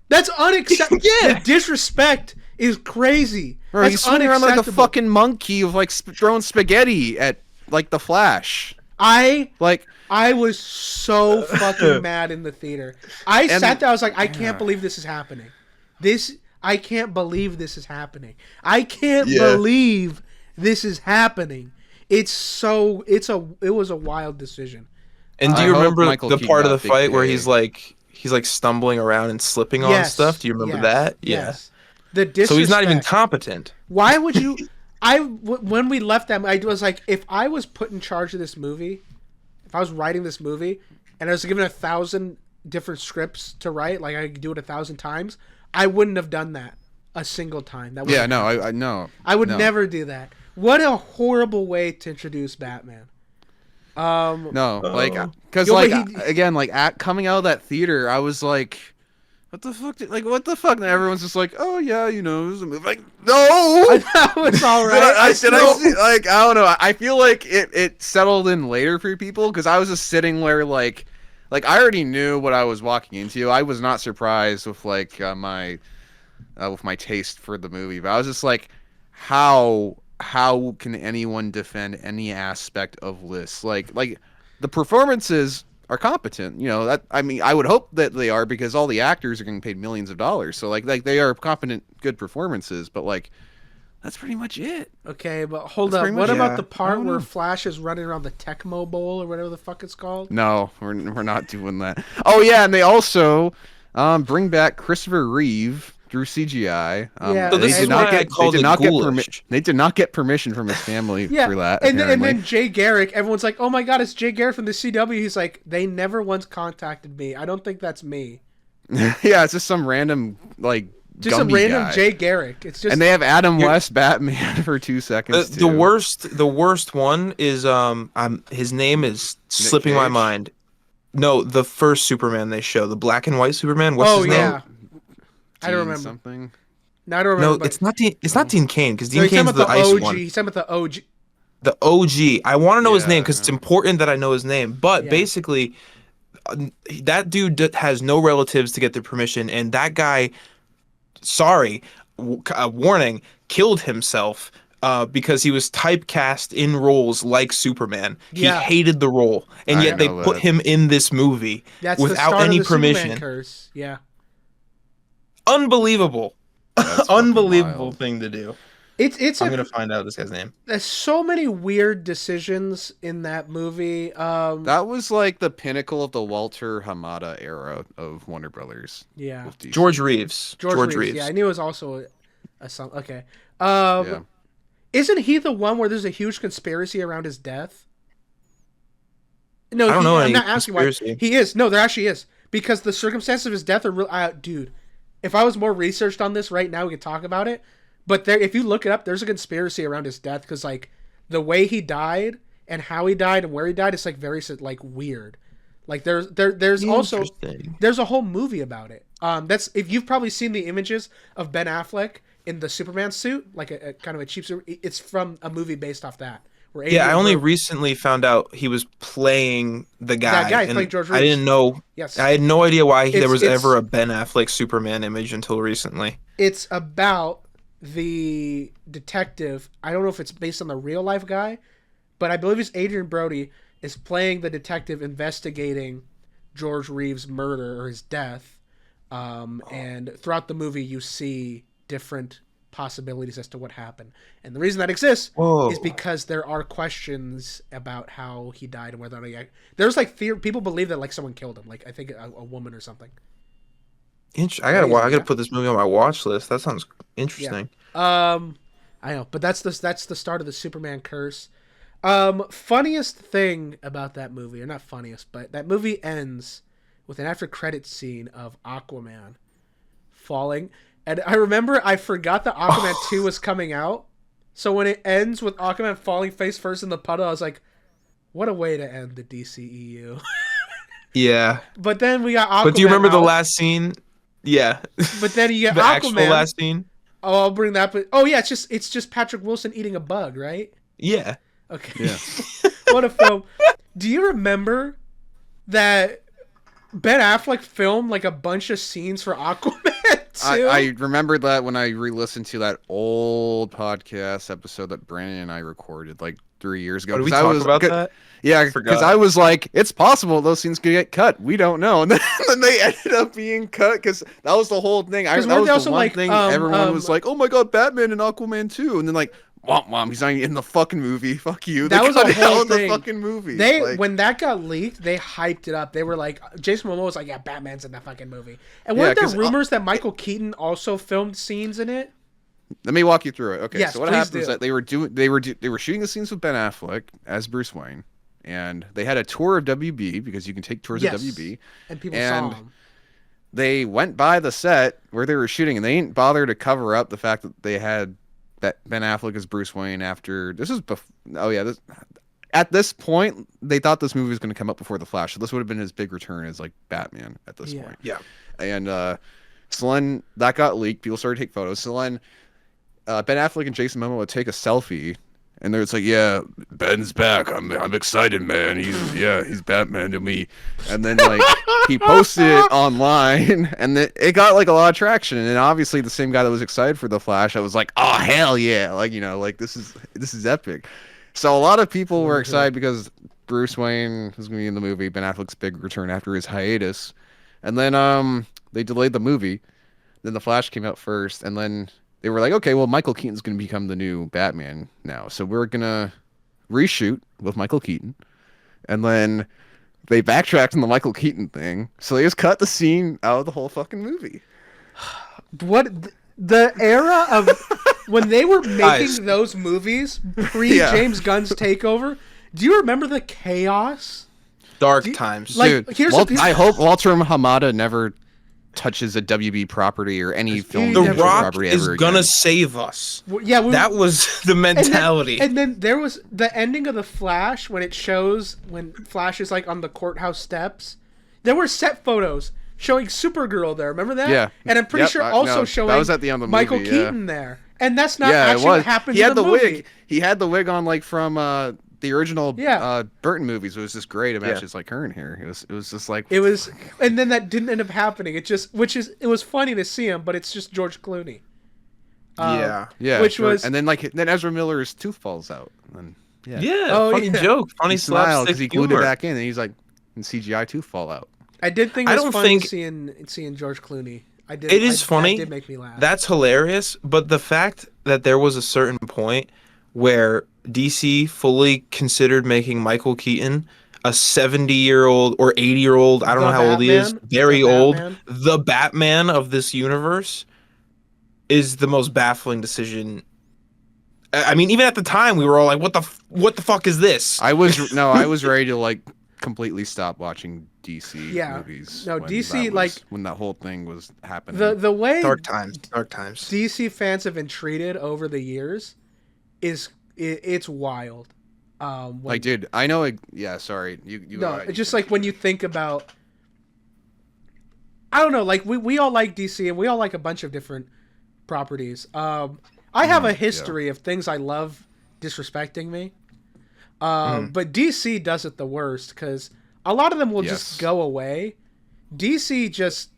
That's unacceptable. Yeah. The disrespect is crazy. Bro, That's he's swimming around like a unacceptable. fucking monkey of like throwing spaghetti at like the Flash. I was so fucking mad in the theater. I sat there, I was like, I can't believe this is happening. I can't believe this is happening. I can't believe this is happening. It was a wild decision. And do you remember Michael the Keaton part of the got big fight where pay. he's like stumbling around and slipping on stuff? Do you remember that? Yes. The disrespect. So he's not even competent. Why would you? When we left them, I was like, if I was put in charge of this movie, if I was writing this movie, and I was given 1,000 different scripts to write, like I could do it 1,000 times, I wouldn't have done that a single time. That I know. I would never do that. What a horrible way to introduce Batman. Because coming out of that theater, I was like, what the fuck? What the fuck? And everyone's just like, oh yeah, it was a movie. Like, no, that was all right. I don't know. I feel like it settled in later for people because I was just sitting where like I already knew what I was walking into. I was not surprised with my taste for the movie, but I was just like, how can anyone defend any aspect of this? Like the performances are competent. I would hope that they are because all the actors are getting paid millions of dollars. So like they are competent, good performances. But like that's pretty much it. Okay, but hold up. What about the part where Flash is running around the Tecmo Bowl or whatever the fuck it's called? No, we're not doing that. Oh yeah, and they also bring back Christopher Reeve through CGI. So this is why I called it ghoulish. They did not get permission from his family for that. And then Jay Garrick, everyone's like, "Oh my god, it's Jay Garrick from the CW." He's like, "They never once contacted me. I don't think that's me." Yeah, it's just some random just some random guy. Jay Garrick. It's just, and they have Adam West Batman for 2 seconds. The worst one is his name is slipping my mind. No, the first Superman they show, the black and white Superman. What's his name? I don't remember something. No, I don't remember. No, it's not Dean Cain because Dean Cain's the ice OG. one. He's talking about the OG. The OG. I want to know his name because it's important that I know his name. But basically, that dude has no relatives to get the permission, and that guy, warning, killed himself because he was typecast in roles like Superman. He hated the role, and yet they put him in this movie without any permission. Superman curse. Yeah. Unbelievable. Unbelievable thing to do. I'm gonna find out this guy's name. There's so many weird decisions in that movie. That was like the pinnacle of the Walter Hamada era of Warner Brothers. Yeah. George Reeves. George Reeves. Yeah, I knew it was also a son. Okay. Isn't he the one where there's a huge conspiracy around his death? No, I don't know. I'm not asking why. He is. No, there actually is. Because the circumstances of his death are real. Dude, if I was more researched on this right now, we could talk about it. But if you look it up, there's a conspiracy around his death because like the way he died and how he died and where he died is like very like weird. Like there's also there's a whole movie about it. That's if you've probably seen the images of Ben Affleck in the Superman suit, like a kind of a cheap suit. It's from a movie based off that. I only recently found out he was playing the guy. That guy played George Reeves. I didn't know. Yes. I had no idea why there was ever a Ben Affleck Superman image until recently. It's about the detective. I don't know if it's based on the real life guy, but I believe it's Adrian Brody is playing the detective investigating George Reeves' murder or his death. And throughout the movie, you see different possibilities as to what happened, and the reason that exists is because there are questions about how he died and whether or not there's like people believe that like someone killed him, like I think a woman or something. I gotta put this movie on my watch list. That sounds interesting. I know, but that's the start of the Superman curse. Funniest thing about that movie, or not funniest, but that movie ends with an after credits scene of Aquaman falling. And I remember I forgot that Aquaman 2 was coming out. So when it ends with Aquaman falling face first in the puddle, I was like, what a way to end the DCEU. Yeah. But then we got Aquaman. But do you remember the out. last scene? Yeah. But then you get the Aquaman. actual last scene? Oh, I'll bring that. But yeah, it's just Patrick Wilson eating a bug, right? Yeah. Okay. Yeah. What a film! Do you remember that Ben Affleck filmed like a bunch of scenes for Aquaman too? I remembered that when I re-listened to that old podcast episode that Brandon and I recorded like 3 years ago. Did we 'Cause talk about that? Yeah, Forgot. because I was like, it's possible those scenes could get cut. We don't know. And then they ended up being cut because that was the whole thing. That was weren't they the also one like, thing everyone was like, oh my god, Batman and Aquaman too. And then like, womp womp, he's not in the fucking movie. Fuck you. That They was cut a it whole out in thing. the fucking movie. When that got leaked, they hyped it up. They were like, Jason Momoa was like, yeah, Batman's in that fucking movie. And weren't there 'cause, rumors that Michael Keaton also filmed scenes in it? Let me walk you through it. Okay, Yes, so what please happened do. is that they were shooting the scenes with Ben Affleck as Bruce Wayne, and they had a tour of WB because you can take tours Yes. of WB. And people And saw him. They went by the set where they were shooting, and they didn't bother to cover up the fact that they had that Ben Affleck as Bruce Wayne after this is at this point they thought this movie was going to come up before The Flash, so this would have been his big return as like Batman at this point. Yeah. And so then that got leaked. People started to take photos. So then Ben Affleck and Jason Momoa would take a selfie, and they're like, "Yeah, Ben's back. I'm excited, man. He's Batman to me." And then like he posted it online, and it got like a lot of traction. And obviously the same guy that was excited for The Flash, I was like, "Oh hell yeah!" Like like this is epic. So a lot of people were excited because Bruce Wayne was going to be in the movie, Ben Affleck's big return after his hiatus, and then they delayed the movie. Then The Flash came out first, and then they were like, okay, well, Michael Keaton's going to become the new Batman now. So we're going to reshoot with Michael Keaton. And then they backtracked on the Michael Keaton thing. So they just cut the scene out of the whole fucking movie. What the era of when they were making Guys. those movies pre James Gunn's takeover? Do you remember the chaos? Dark times. Like, Dude, here's I hope Walter Hamada never touches a WB property or any film the never Rock property is ever gonna again. save us. Yeah, That was the mentality. And then there was the ending of the Flash when it shows when Flash is like on the courthouse steps. There were set photos showing Supergirl there. Remember that? Yeah. And I'm pretty Yep, sure no, also that showing was at the end of the Michael movie, yeah. Keaton there. And that's not Yeah, it actually was. what happens He in had the the movie. wig. He had the wig on like from the original Yeah. Burton movies. It was just great. It Yeah. matches like her in here. It was just like It was, and then that didn't end up happening. It was funny to see him, but it's just George Clooney. yeah, which sure. was- and then then Ezra Miller's tooth falls out. And Yeah. Oh, funny yeah. joke. Funny he smiled slapstick because he glued humor. it back in, and he's like, and CGI tooth fall out. I did think it I was don't funny think- seeing George Clooney. I did. It is funny. That did make me laugh. That's hilarious, but the fact that there was a certain point where DC fully considered making Michael Keaton a 70-year-old or 80-year-old, I don't know how old he is, Batman? very The old, Batman? the Batman of this universe is the most baffling decision. I mean, even at the time, we were all like, what the fuck is this? I was ready to like completely stop watching DC Yeah. movies. No, when DC, that was- like- when that whole thing was happening. the way Dark times. DC fans have been treated over the years it's wild. like, dude, I know. Yeah, sorry. You No, it's just like when you think about, I don't know, like we all like DC and we all like a bunch of different properties. I have a history of things I love disrespecting me. But DC does it the worst because a lot of them will just go away. DC just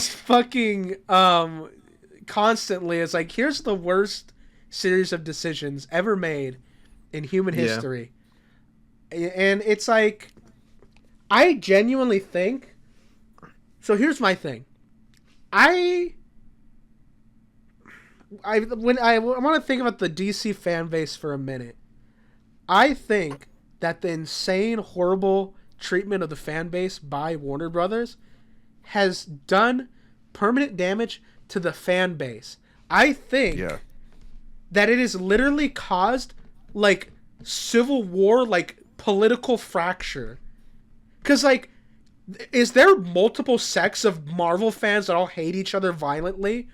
fucking constantly is like, here's the worst series of decisions ever made in human history. And it's like, I genuinely think, so here's my thing. I want to think about the DC fan base for a minute. I think that the insane, horrible treatment of the fan base by Warner Brothers has done permanent damage to the fan base. I think that it has literally caused like civil war, like political fracture. Because like, is there multiple sects of Marvel fans that all hate each other violently?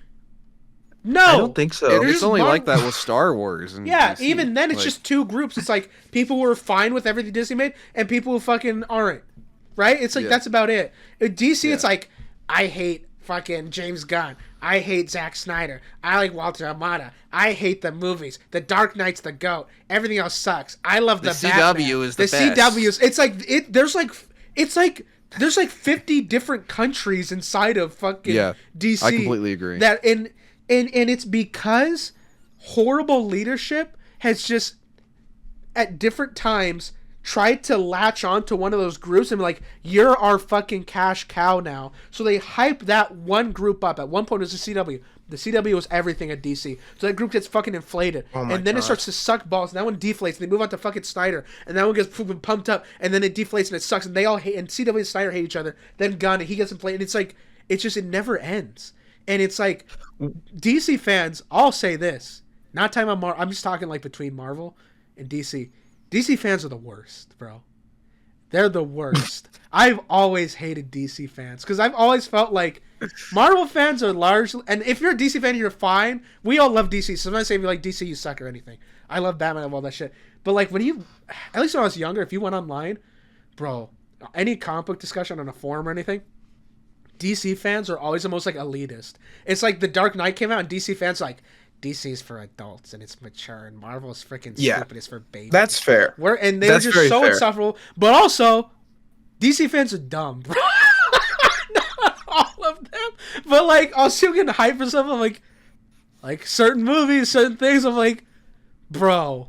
No, I don't think so. It's just only like Marvel- that with Star Wars. And Yeah, DC. even then, it's Like, just two groups. It's like people who are fine with everything Disney made, and people who fucking aren't. Right? It's like Yeah. that's about it. At DC, it's Yeah. like I hate fucking James Gunn. I hate Zack Snyder. I like Walter Amada. I hate the movies. The Dark Knight's the goat. Everything else sucks. I love the CW Batman. is the best. CW's. It's like there's like 50 different countries inside of fucking Yeah, DC. I completely agree. That and it's because horrible leadership has just at different times tried to latch on to one of those groups and be like, you're our fucking cash cow now. So they hype that one group up. At one point it was the CW. The CW was everything at DC. So that group gets fucking inflated. And then it starts to suck balls. And that one deflates. And they move on to fucking Snyder. And that one gets pumped up. And then it deflates and it sucks. And they all hate. And CW and Snyder hate each other. Then Gunn and he gets inflated. And it's like, it's just, it never ends. And it's like, DC fans, I'll say this. Not talking about Marvel. I'm just talking like between Marvel and DC. DC fans are the worst, bro. They're the worst. I've always hated DC fans because I've always felt like Marvel fans are largely, and if you're a DC fan, you're fine. We all love DC. So I'm not saying if you like DC, you suck or anything. I love Batman and all that shit. But like when you, at least when I was younger, if you went online, bro, any comic book discussion on a forum or anything, DC fans are always the most like elitist. It's like the Dark Knight came out and DC fans are like, DC's for adults and it's mature and Marvel's freaking stupid. It's for babies. That's fair. And they That's were very just so fair. insufferable. But also, DC fans are dumb, bro. Not all of them. But like, I'll see them getting hyped for something. I'm like certain movies, certain things. I'm like, bro.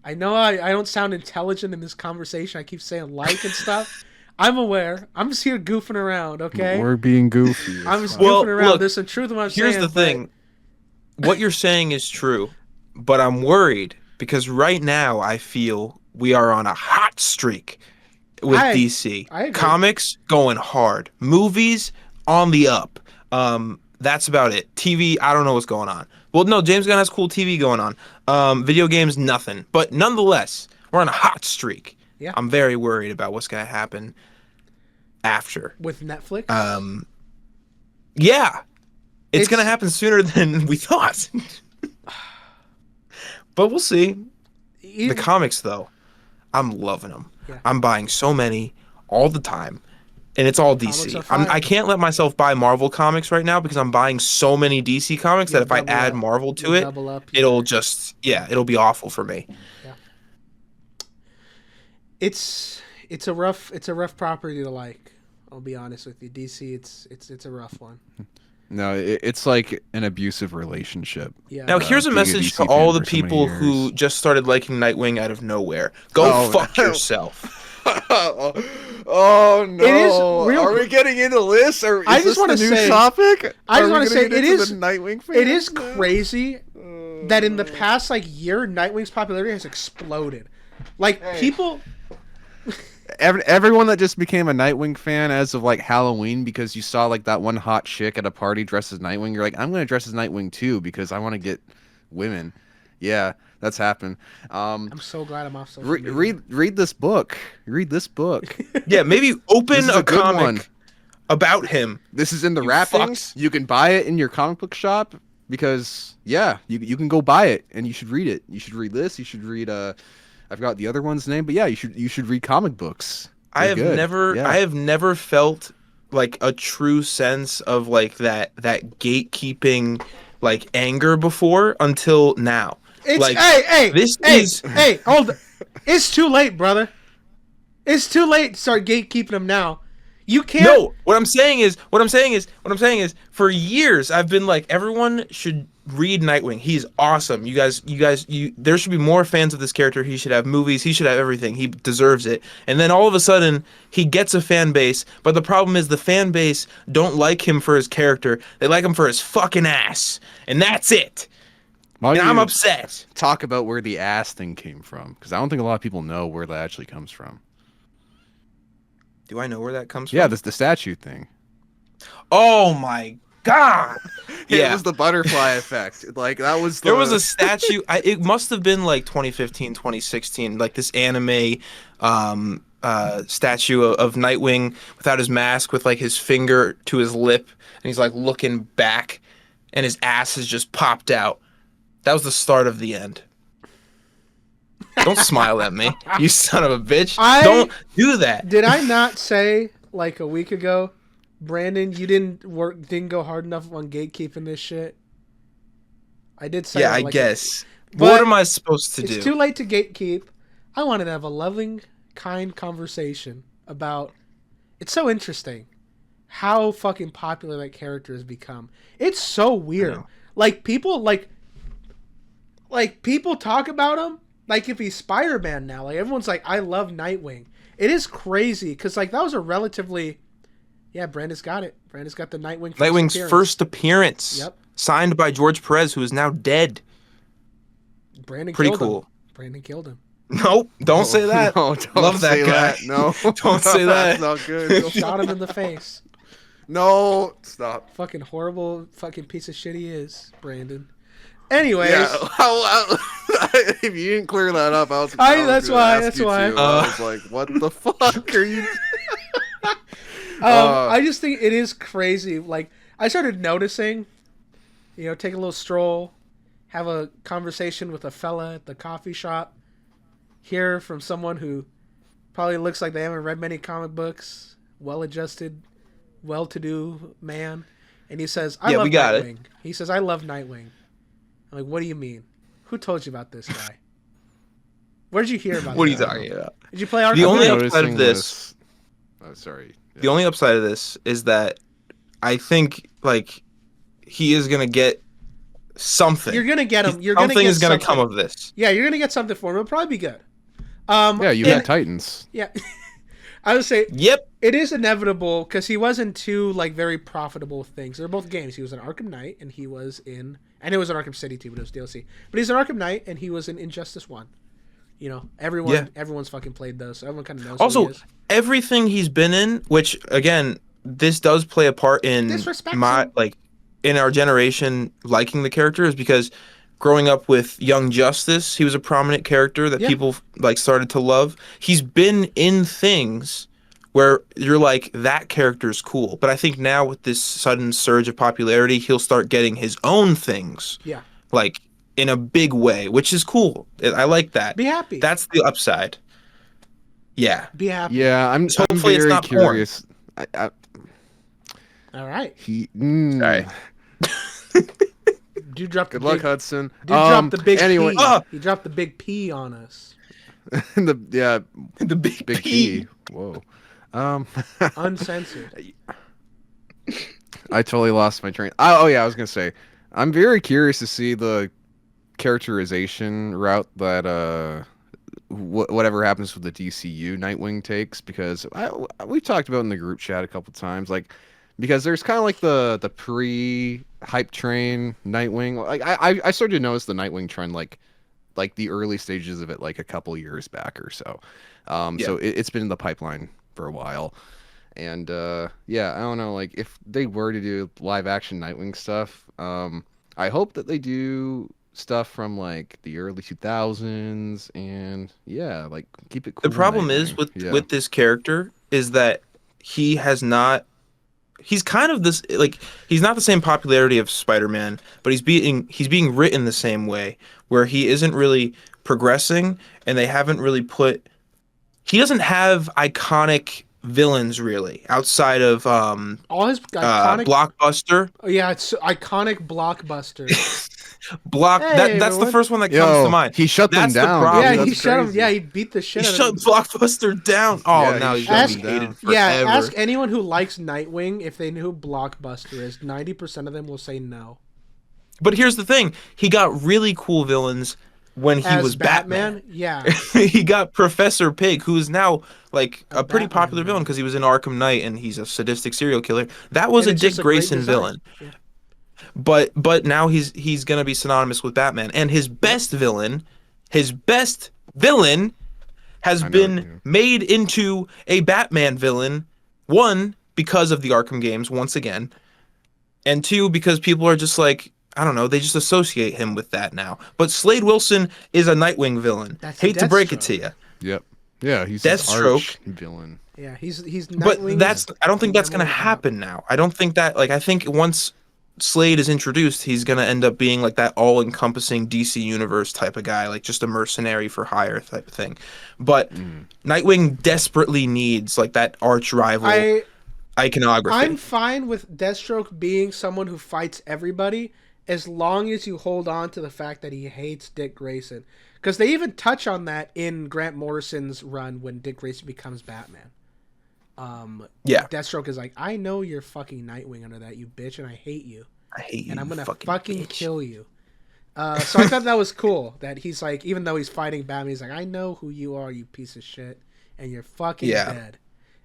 I know I don't sound intelligent in this conversation. I keep saying like and stuff. I'm aware. I'm just here goofing around, okay? We're being goofy. I'm just Well, goofing around. look, There's some truth in what I'm saying. Here's the thing. What you're saying is true, but I'm worried because right now I feel we are on a hot streak with DC. I agree. Comics going hard. Movies on the up. That's about it. TV, I don't know what's going on. Well, no, James Gunn has cool TV going on. Video games, nothing. But nonetheless, we're on a hot streak. Yeah. I'm very worried about what's going to happen after. With Netflix? Yeah. It's It's- going to happen sooner than we thought. But we'll see. The comics, though, I'm loving them. Yeah. I'm buying so many all the time. And it's all Comics DC. are fire. I can't let myself buy Marvel comics right now because I'm buying so many DC comics that if I double add up. Marvel to You it, double up, it'll just, it'll be awful for me. It's a rough property to like. I'll be honest with you. DC, it's a rough one. No, it's like an abusive relationship. Yeah. Now, here's a being a message DC to all fan the for so many people who years. just started liking Nightwing out of nowhere. Go Oh, fuck no. yourself. Oh no! It is real- Are we getting into this? Or is I just this wanna the new say- topic? I just Are we wanna gonna say get it into is- the Nightwing fan? It is now? crazy that in the past like year, Nightwing's popularity has exploded. Like people. Everyone that just became a Nightwing fan as of like Halloween because you saw like that one hot chick at a party dressed as Nightwing, you're like, I'm gonna dress as Nightwing too because I want to get women. Yeah, that's happened. I'm so glad I'm off social media. Read this book. Read this book. Yeah, maybe This open is a a good comic one. about him. This is in the You wrappings. fucks. You can buy it in your comic book shop because you can go buy it and you should read it. You should read this. You should read I forgot the other one's name, but yeah, you should read comic books. I They're have good. Yeah. I have never felt like a true sense of like that gatekeeping like anger before until now. It's like, hey, hold. It's too late, brother. It's too late to start gatekeeping them now. You can't. No, what I'm saying is, for years I've been like, everyone should read Nightwing. He's awesome. You guys, there should be more fans of this character. He should have movies. He should have everything. He deserves it. And then all of a sudden, he gets a fan base. But the problem is, the fan base don't like him for his character. They like him for his fucking ass, and that's it. Why And don't I'm you upset. talk about where the ass thing came from because I don't think a lot of people know where that actually comes from. Do I know where that comes Yeah, from? the statue thing. Oh my god. It was the butterfly effect. Like that was. There was a statue. It must have been like 2015, 2016. Like this anime statue of Nightwing without his mask, with like his finger to his lip, and he's like looking back, and his ass has just popped out. That was the start of the end. Don't smile at me, you son of a bitch. Don't do that. Did I not say like a week ago, Brandon, you didn't go hard enough on gatekeeping this shit? I did say Yeah, that, I like, guess. but What am I supposed to do? It's too late to gatekeep. I wanted to have a loving, kind conversation about. It's so interesting how fucking popular that character has become. It's so weird. Like people people talk about him like if he's Spider-Man now. Like everyone's like, I love Nightwing. It is crazy because like that was a relatively. Yeah, Brandon's got it. Brandon's got the Nightwing's first appearance. Yep. Signed by George Perez, who is now dead. Brandon Pretty killed cool. him. Brandon killed him. Nope, don't say that. No, don't Love that say guy. that. No, Don't say that. That's not good. Shot him in the face. No, stop. Fucking horrible fucking piece of shit he is, Brandon. Anyways. Yeah, if you didn't clear that up, I was that's gonna why. ask That's you why. to. I was like, what the fuck are you? I just think it is crazy. Like, I started noticing, take a little stroll, have a conversation with a fella at the coffee shop, hear from someone who probably looks like they haven't read many comic books, well-adjusted, well-to-do man, and he says, I love Nightwing. He says, I love Nightwing. I'm like, what do you mean? Who told you about this guy? Where did you hear about What are this you guy? talking about? Did you play Arkham? The only Knight? upside of this... Oh, sorry. The only upside of this is that I think, like, he is going to get something. You're going to get him. Something is going to come of this. Yeah, you're going to get something for him. It'll probably be good. Yeah, you had Titans. Yeah. I would say Yep. It is inevitable because he wasn't two, like, very profitable things. They're both games. He was in Arkham Knight and he was in... And it was in Arkham City too, but it was DLC. But he's in Arkham Knight and he was in Injustice 1. Everyone's fucking played those, so everyone kind of knows who he is. Everything he's been in, which again, this does play a part in in our generation liking the character, is because growing up with Young Justice, he was a prominent character that people like started to love. He's been in things where you're like, that character's cool. But I think now with this sudden surge of popularity, he'll start getting his own things. Yeah. Like in a big way, which is cool. I like that. Be happy. That's the upside. Yeah. Be happy. Yeah, I'm hopefully very it's not curious. All right. Sorry. Dude dropped Good luck, Hudson. Dude dropped the big anyway. P. He dropped the big P on us. The big P. P. Whoa. Uncensored. I totally lost my train. Oh yeah, I was gonna say, I'm very curious to see the characterization route that whatever happens with the DCU Nightwing takes, because we've talked about in the group chat a couple times, like, because there's kind of like the pre-hype train Nightwing. Like I started to notice the Nightwing trend like the early stages of it like a couple years back or so. So it's been in the pipeline for a while. And yeah, I don't know, like if they were to do live action Nightwing stuff, I hope that they do stuff from like the early 2000s and like keep it cool. The problem is with this character is that he's kind of this, like, he's not the same popularity of Spider-Man, but he's being written the same way, where he isn't really progressing, and they haven't really he doesn't have iconic villains really outside of all his iconic Blockbuster. Oh, yeah, it's iconic Blockbuster. That's the first one that comes to mind. He shut them down. Yeah, he shut him. Yeah, he beat the shit out of him. He shut Blockbuster down. Oh, now he's gonna be hated forever. Yeah, ask anyone who likes Nightwing if they knew who Blockbuster is. 90% of them will say no. But here's the thing: he got really cool villains when he was Batman. Yeah. He got Professor Pig, who is now like a pretty popular villain because he was in Arkham Knight and he's a sadistic serial killer. That was a Dick Grayson villain. Yeah. But now he's gonna be synonymous with Batman, and his best villain has been made into a Batman villain. One, because of the Arkham games once again, and two, because people are just like, I don't know, they just associate him with that now. But Slade Wilson is a Nightwing villain. Hate to break it to you. Yep. Yeah, he's Deathstroke villain. Yeah, he's Nightwing. But I don't think that's gonna happen now. I don't think that, like, I think once Slade is introduced, he's gonna end up being like that all-encompassing DC universe type of guy, like just a mercenary for hire type of thing. But Nightwing desperately needs like that arch rival iconography. I'm fine with Deathstroke being someone who fights everybody as long as you hold on to the fact that he hates Dick Grayson. Because they even touch on that in Grant Morrison's run when Dick Grayson becomes Batman. Yeah. Deathstroke is like, I know you're fucking Nightwing under that, you bitch, and I hate you. I hate you. And I'm gonna fucking bitch. kill you. So I thought that was cool. That he's like, even though he's fighting Batman, he's like, I know who you are, you piece of shit, and you're fucking dead.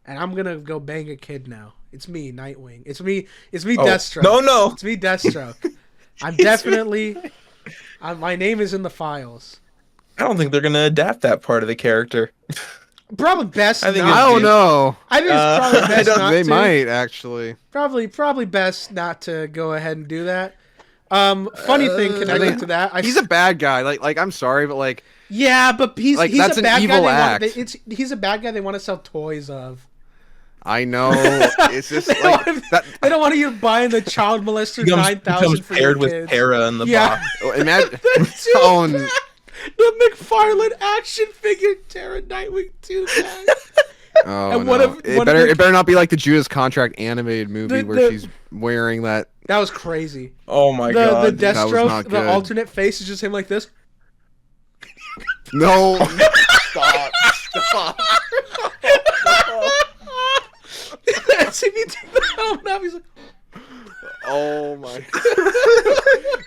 And I'm gonna go bang a kid now. It's me, Nightwing. It's me, Deathstroke. No. It's me, Deathstroke. I'm definitely. My name is in the files. I don't think they're gonna adapt that part of the character. Probably best. I think not. I don't know. I think it's probably best not They to. might actually. Probably best not to go ahead and do that. Funny thing connected to that, He's a bad guy. Like I'm sorry, but like. Yeah, but he's that's a an bad evil guy. act. He's a bad guy. They want to sell toys of. I know. It's just like that. They don't want you buying the child molester 9,000 becomes for paired your with kids. Para in the Yeah. box. Imagine. The McFarlane action figure Terra Nightwing 2 guy. Oh, And no. It better not be like the Judas Contract animated movie where she's wearing that. That was crazy. Oh my god. The That was Deathstroke, not the good. alternate face is just him like this. No. Stop. That's if you take the helmet off. He's like, Oh my.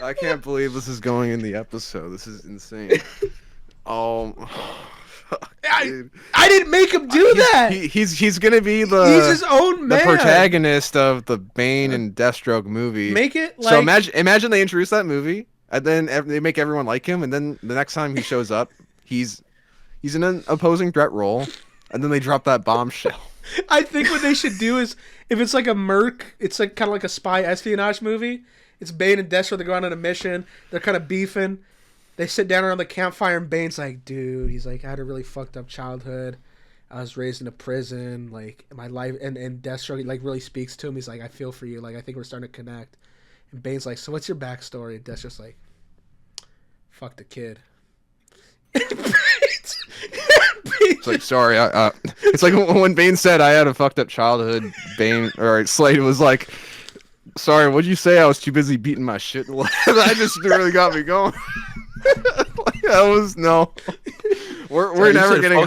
I can't believe this is going in the episode. This is insane. Dude. I didn't make him do that. He's gonna be He's his own man. the protagonist of the Bane and Deathstroke movie. Make it like So imagine they introduce that movie and then they make everyone like him, and then the next time he shows up, he's in an opposing threat role, and then they drop that bombshell. I think what they should do is, if it's like a merc, it's like kind of like a spy espionage movie. It's Bane and Deathstroke. They go out on a mission. They're kind of beefing. They sit down around the campfire, and Bane's like, "Dude," he's like, "I had a really fucked up childhood. I was raised in a prison. Like my life." And Deathstroke like really speaks to him. He's like, "I feel for you. Like I think we're starting to connect." And Bane's like, "So what's your backstory?" And Deathstroke's like, "Fuck the kid." It's like, sorry, it's like when Bane said I had a fucked up childhood. Slade was like, sorry, what'd you say? I was too busy beating my shit. That just really got me going. That was no. We're never getting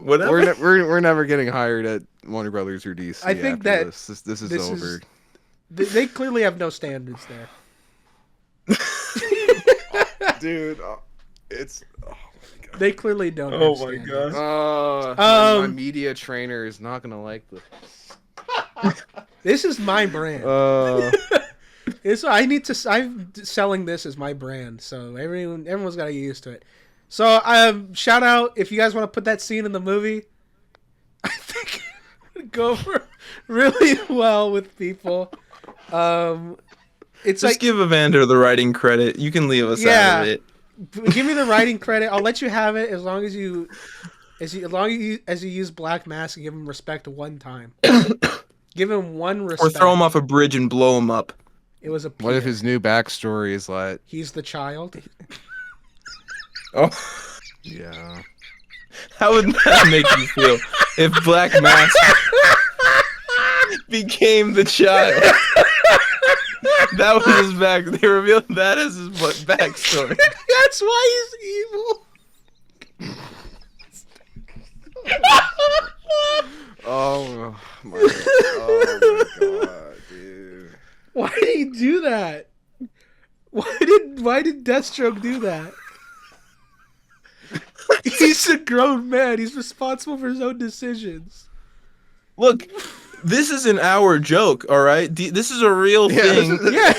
we're never getting hired at Warner Brothers or DC. I think after that this is over. They clearly have no standards there. Dude, it's. They clearly don't. Oh my understand god. it. My media trainer is not gonna like this. This is my brand. I'm selling this as my brand, so everyone's got to get used to it. So shout out if you guys want to put that scene in the movie. I think it would go over really well with people. It's Just like give Evander the writing credit. You can leave us out of it. Give me the writing credit. I'll let you have it as long as you use Black Mask and give him respect one time. Give him one respect. Or throw him off a bridge and blow him up. It was a. What if his new backstory is like he's the child? Oh, yeah. how would that make you feel if Black Mask became the child? That was his back. They revealed that as his backstory. That's why he's evil. Oh my god, dude. Why did he do that? Why did Deathstroke do that? He's a grown man. He's responsible for his own decisions. Look, this isn't our joke, all right? This is a real thing.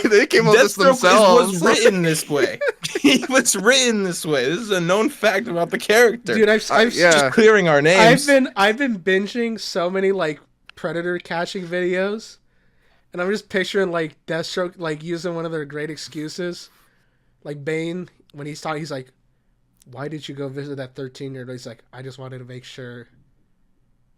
They came up with this themselves. Was written this way. He was written this way. This is a known fact about the character. Dude, I've just clearing our names. I've been binging so many like predator catching videos, and I'm just picturing like Deathstroke like using one of their great excuses, like Bane when he's talking. He's like, "Why did you go visit that 13-year-old?" He's like, "I just wanted to make sure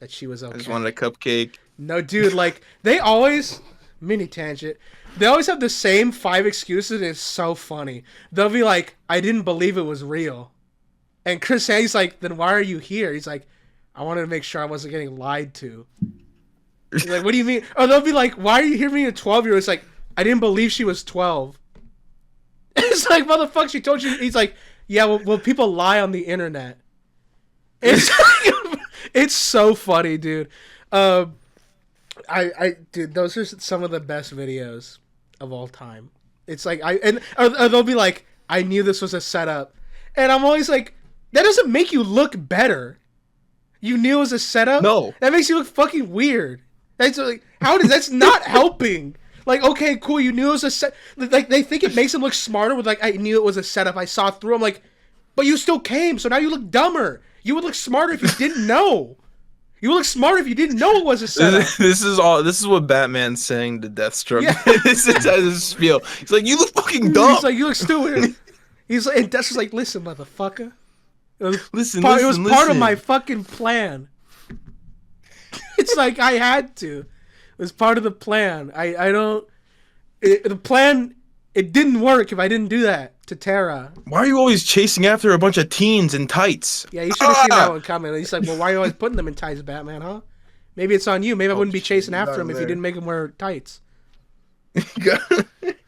that she was okay. I just wanted a cupcake." No, dude, like, they always, mini tangent. They always have the same 5 excuses, and it's so funny. They'll be like, I didn't believe it was real. And Chris Hayes like, then why are you here? He's like, I wanted to make sure I wasn't getting lied to. He's like, what do you mean? Or they'll be like, why are you here being a 12-year-old? It's like, I didn't believe she was 12. It's like, motherfucker, she told you. He's like, yeah, well, people lie on the internet. It's it's so funny, dude. Dude, those are some of the best videos of all time. It's like or they'll be like, I knew this was a setup, and I'm always like, that doesn't make you look better. You knew it was a setup. No, that makes you look fucking weird. That's like, that's not helping. Like, okay, cool, you knew it was a set. Like, they think it makes them look smarter with like, I knew it was a setup. I saw through. I'm like, but you still came, so now you look dumber. You would look smarter if you didn't know. You would look smarter if you didn't know it was a setup. This is what Batman's saying to Deathstroke. Yeah. This is his spiel. He's like, you look fucking dumb. He's like, you look stupid. He's like, and Deathstroke's like, listen, motherfucker. It was listen, part of my fucking plan. It's like, I had to. It was part of the plan. The plan, it didn't work if I didn't do that to Tara. Why are you always chasing after a bunch of teens in tights? Yeah, you should have seen that one coming. He's like, well, why are you always putting them in tights, Batman, huh? Maybe it's on you. Maybe I wouldn't be chasing after him if you didn't make him wear tights.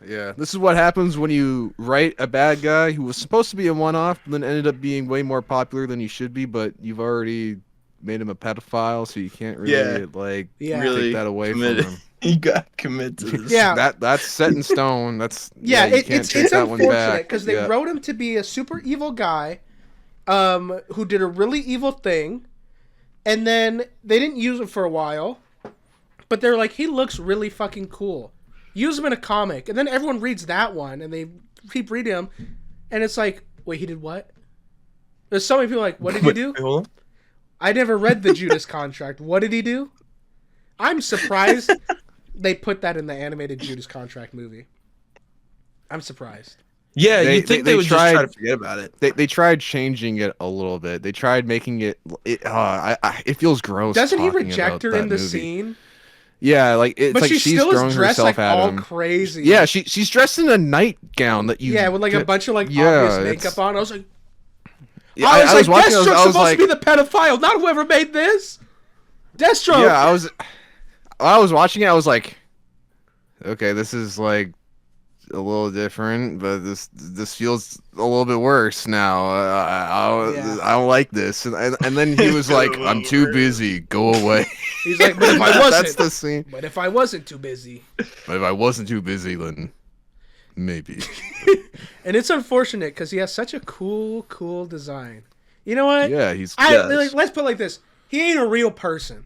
Yeah, this is what happens when you write a bad guy who was supposed to be a one-off, and then ended up being way more popular than he should be, but you've already made him a pedophile, so you can't really really take that away committed. from him. You got committed to this. Yeah, that's set in stone. That's it's unfortunate because they wrote him to be a super evil guy, who did a really evil thing, and then they didn't use him for a while, but they're like, he looks really fucking cool. Use him in a comic, and then everyone reads that one, and they keep reading him, and it's like, wait, he did what? There's so many people like, what did he do? I never read the Judas Contract. What did he do? I'm surprised they put that in the animated Judas Contract movie. I'm surprised. Yeah, you'd think they would just try to forget about it. They tried changing it a little bit. They tried making it. It feels gross. Doesn't he reject her in the scene? Yeah, like it's but like she's throwing dressed herself like at all him. crazy. Yeah, she's dressed in a nightgown that you. Yeah, with like a bunch of like obvious makeup on. I was like, yeah, I was like, Deathstroke's supposed to be the pedophile, not whoever made this. Deathstroke. Yeah, I was watching it. I was like, okay, this is like a little different, but this feels a little bit worse now. I don't like this. And then he was like, I'm too busy. Go away. He's like, but if I wasn't. That's the scene. But if I wasn't too busy. But if I wasn't too busy, then maybe. And it's unfortunate because he has such a cool design. You know what? Yeah, let's put it like this. He ain't a real person.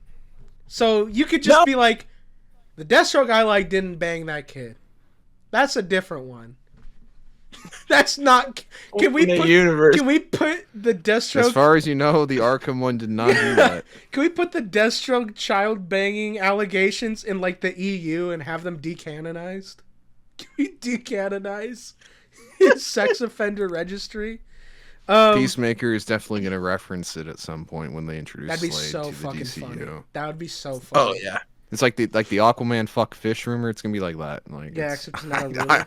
So you could just be like, the Deathstroke I like didn't bang that kid. That's a different one. That's not. Can we put the Deathstroke? As far as you know, the Arkham one did not do that. Can we put the Deathstroke child banging allegations in like the EU and have them decanonized? Can we decanonize his sex offender registry? Peacemaker is definitely going to reference it at some point when they introduce that'd be Slade so to the fucking DCU. funny. That would be so funny. Oh yeah. It's like the Aquaman fuck fish rumor. It's gonna be like that. Like except it's not a rumor.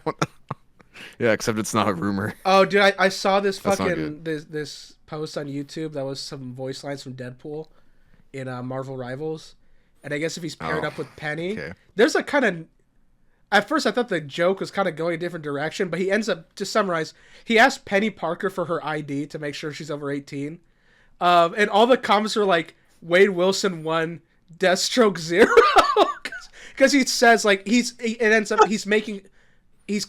Yeah, except it's not a rumor. Oh, dude, I saw this fucking this post on YouTube that was some voice lines from Deadpool in Marvel Rivals, and I guess if he's paired up with Penny, there's a kind of. At first, I thought the joke was kind of going a different direction, but he ends up, to summarize, he asked Penny Parker for her ID to make sure she's over 18, and all the comments are like, Wade Wilson 1, Deathstroke 0, because he says like he's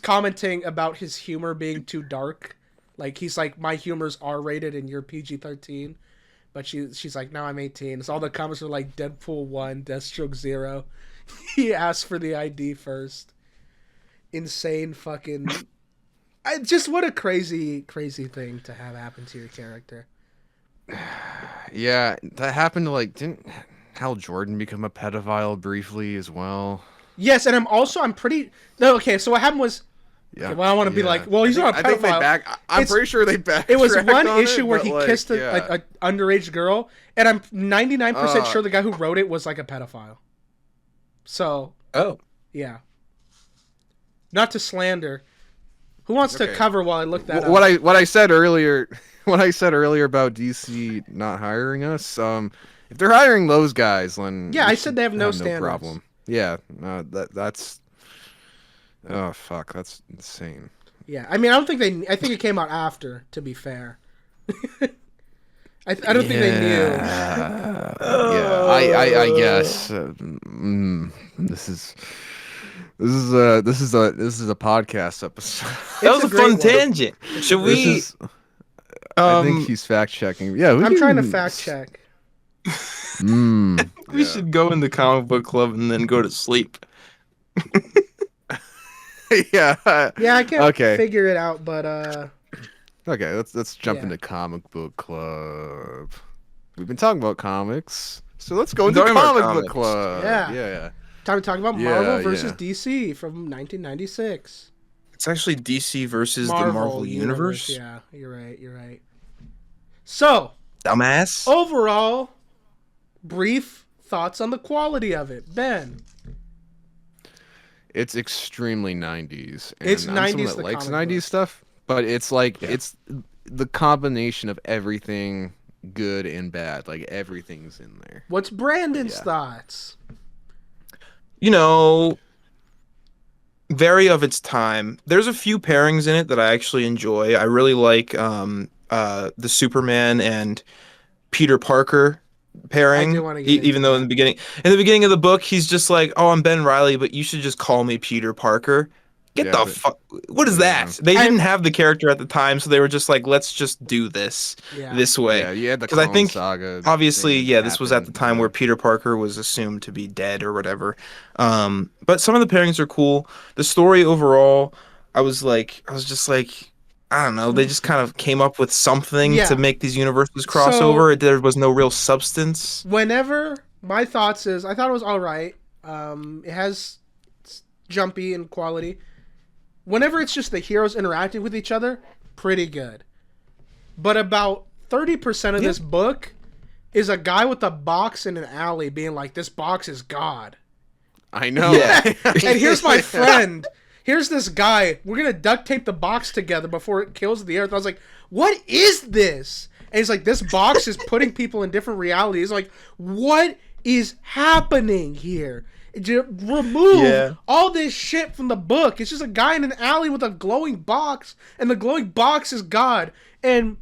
commenting about his humor being too dark, like he's like, my humor's R-rated and you're PG-13, but she's like, no, I'm 18. So all the comments are like, Deadpool 1, Deathstroke 0. He asked for the ID first. Insane fucking. Just what a crazy thing to have happen to your character. Yeah, that happened to didn't Hal Jordan become a pedophile briefly as well? Yes, and I'm pretty. No, okay. So what happened was. Yeah. Okay, well, I want to be like, well, he's not a pedophile. I'm pretty sure they backtracked. It was one issue where he kissed a underage girl, and I'm 99% sure the guy who wrote it was like a pedophile. So. Oh. Yeah. Not to slander. Who wants to Okay. cover while I look that up? What I said earlier, what I said earlier about DC not hiring us, if they're hiring those guys, then Yeah, we I said should they have no have standards. problem. Yeah, that's oh fuck, that's insane. Yeah, I mean, I don't think they. I think it came out after. To be fair, I don't think they knew. Yeah, I guess this is a podcast episode. That It's was a a fun great one. tangent. Should This we? is, I think he's fact checking. Yeah, I'm trying to fact check. We should go in the comic book club and then go to sleep. Yeah. Yeah, I can't Okay. figure it out, but Okay, let's jump Yeah. into comic book club. We've been talking about comics, so let's go into Talking about comic book comics. club. Yeah. Yeah. time to talk about Yeah, Marvel versus yeah. DC from 1996. It's actually DC versus the Marvel Universe. Yeah, you're right. You're right. So Dumbass. overall, brief thoughts on the quality of it, Ben. It's extremely 90s. And It's I'm someone 90s that the likes comic 90s book. stuff, but it's like it's the combination of everything good and bad. Like everything's in there. What's Brandon's Yeah. thoughts? You know, very of its time. There's a few pairings in it that I actually enjoy. I really like the Superman and Peter Parker pairing. I do wanna get into Even though that. in the beginning of the book, he's just like, "Oh, I'm Ben Riley, but you should just call me Peter Parker." Get Yeah, the but- fuck. What is that? They didn't have the character at the time, so they were just like, "Let's just do this Yeah. this way." Yeah, you had the 'Cause I Clone think, Saga. Obviously, thing yeah, this was at the happen, time yeah. where Peter Parker was assumed to be dead or whatever. But some of the pairings are cool. The story overall, I was just like, I don't know. They just kind of came up with something Yeah. to make these universes cross over. There was no real substance. Whenever my thoughts is, I thought it was all right. It has jumpy in quality. Whenever it's just the heroes interacting with each other, pretty good. But about 30% of this book is a guy with a box in an alley being like, "This box is God." I know. Yeah. And here's my friend. Here's this guy. We're gonna duct tape the box together before it kills the earth. I was like, "What is this?" And he's like, "This box is putting people in different realities." Like, what is happening here? Remove all this shit from the book. It's just a guy in an alley with a glowing box, and the glowing box is God. And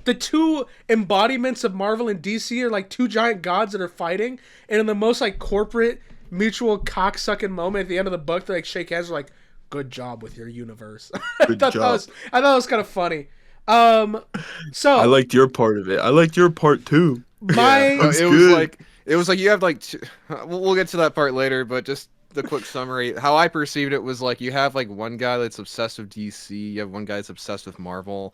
the two embodiments of Marvel and DC are like two giant gods that are fighting. And in the most like corporate mutual cocksucking moment at the end of the book, they like shake hands, like, "Good job with your universe." I thought that was kind of funny. So I liked your part of it. I liked your part too. my But good. it was like you have like we'll get to that part later, but just the quick summary. How I perceived it was like you have like one guy that's obsessed with DC, you have one guy that's obsessed with Marvel,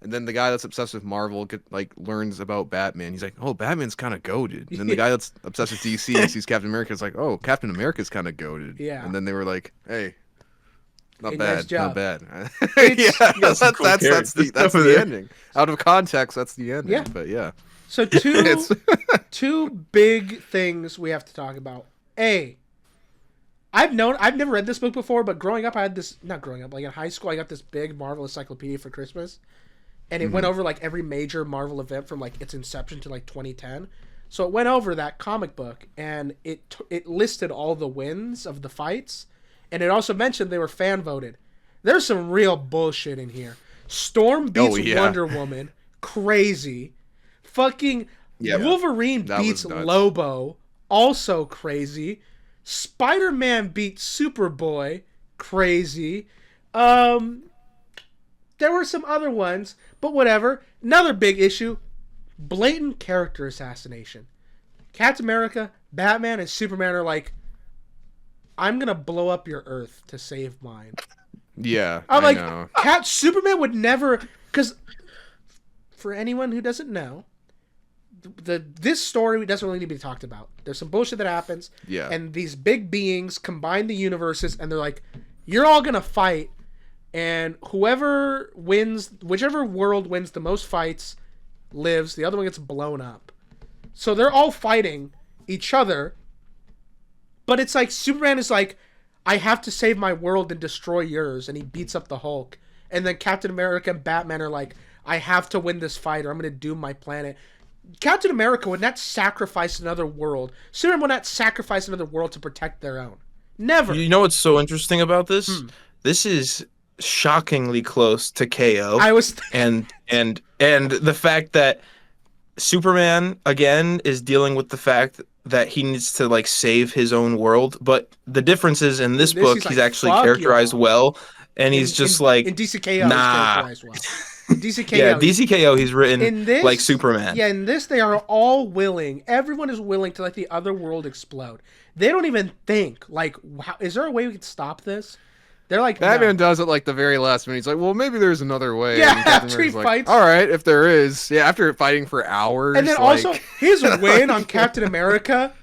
and then the guy that's obsessed with Marvel learns about Batman. He's like, "Oh, Batman's kind of goated." And then the guy that's obsessed with DC sees Captain America. Is like, "Oh, Captain America's kind of goated." Yeah. And then they were like, "Hey, not Hey, bad, nice job. not bad." It's- Yeah, got some cool that's characters the over there. ending. Out of context, that's the ending. Yeah. But yeah. So two big things we have to talk about. I've never read this book before, but growing up, I had this, not growing up, like in high school, I got this big Marvel encyclopedia for Christmas. And it went over like every major Marvel event from like its inception to like 2010. So it went over that comic book, and it listed all the wins of the fights. And it also mentioned they were fan voted. There's some real bullshit in here. Storm beats Wonder Woman. Crazy. Fucking Wolverine That was beats nuts. Lobo. Also crazy. Spider-Man beats Superboy. Crazy. There were some other ones, but whatever. Another big issue. Blatant character assassination. Captain America, Batman, and Superman are like, "I'm gonna blow up your Earth to save mine." Yeah, I'm I like, know. Superman would never, because for anyone who doesn't know, this story doesn't really need to be talked about. There's some bullshit that happens, Yeah. and these big beings combine the universes, and they're like, "You're all gonna fight, and whoever wins, whichever world wins the most fights, lives. The other one gets blown up." So they're all fighting each other, but it's like Superman is like, I have to save my world and destroy yours, and he beats up the Hulk. And then Captain America and Batman are like, I have to win this fight or I'm going to doom my planet. Captain America would not sacrifice another world. Superman would not sacrifice another world to protect their own. Never. You know what's so interesting about this? This is shockingly close to KO. I was and the fact that Superman again is dealing with the fact that he needs to like save his own world, but the difference is in this book he's like, actually fuck characterized y'all. well, and he's just like in DCKO nah. he's characterized well. In DCKO, Yeah, DCKO he's written in this, like Superman. Yeah, in this they are all willing. Everyone is willing to let the other world explode. They don't even think like, is there a way we can stop this? They're like, Batman no. does it like the very last minute. He's like, well, maybe there's another way. Yeah, And Captain after he America's like, fights. all right, if there is. Yeah, after fighting for hours. And then like... also his win on Captain America.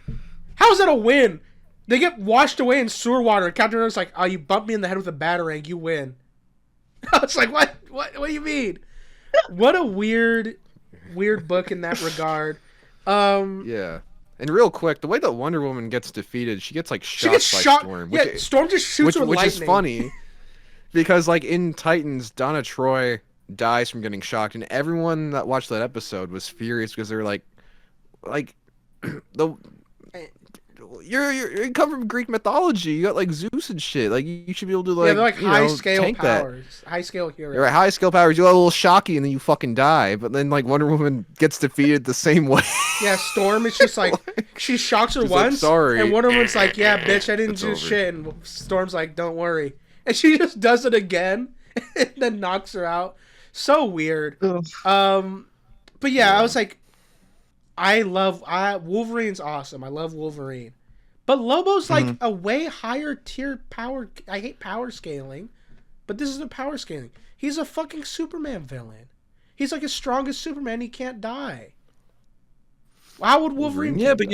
How is that a win? They get washed away in sewer water, and Captain America's like, "Oh, you bumped me in the head with a batarang, you win." I was like, "What? What do you mean?" What a weird book in that regard. Yeah. And real quick, the way that Wonder Woman gets defeated, she gets like shot by Storm. Yeah, Storm just shoots her with lightning. Which is funny, because like in Titans, Donna Troy dies from getting shocked, and everyone that watched that episode was furious because they're like the. You come from Greek mythology. You got like Zeus and shit. Like you should be able to like. Yeah, they're like high scale tank powers, that. high scale heroes. You're high scale powers. You got a little shocky, and then you fucking die. But then like Wonder Woman gets defeated the same way. Yeah, Storm is just like she shocks her She's once, like, sorry, and Wonder Woman's like, "Yeah, bitch, I didn't It's do over. shit." And Storm's like, "Don't worry," and she just does it again, and then knocks her out. So weird. But yeah, I was like, Wolverine's awesome. I love Wolverine. But Lobo's like a way higher tier power. I hate power scaling, but this isn't power scaling. He's a fucking Superman villain. He's like as strong as Superman. He can't die. How would Wolverine? Yeah, but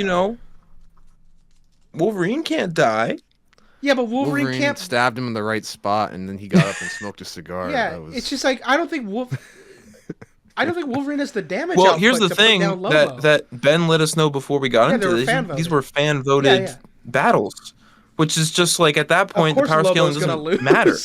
Wolverine can't die. Yeah, but Wolverine can't. Stabbed him in the right spot, and then he got up and smoked a cigar. Yeah, it's just like I don't think Wolverine has the damage. Well, output here's the to thing put down Lobo. that Ben let us know before we got Yeah, into they were this. fan These voted. were fan voted battles, which is just like at that point the Of course power scaling Lobo's gonna doesn't lose. matter.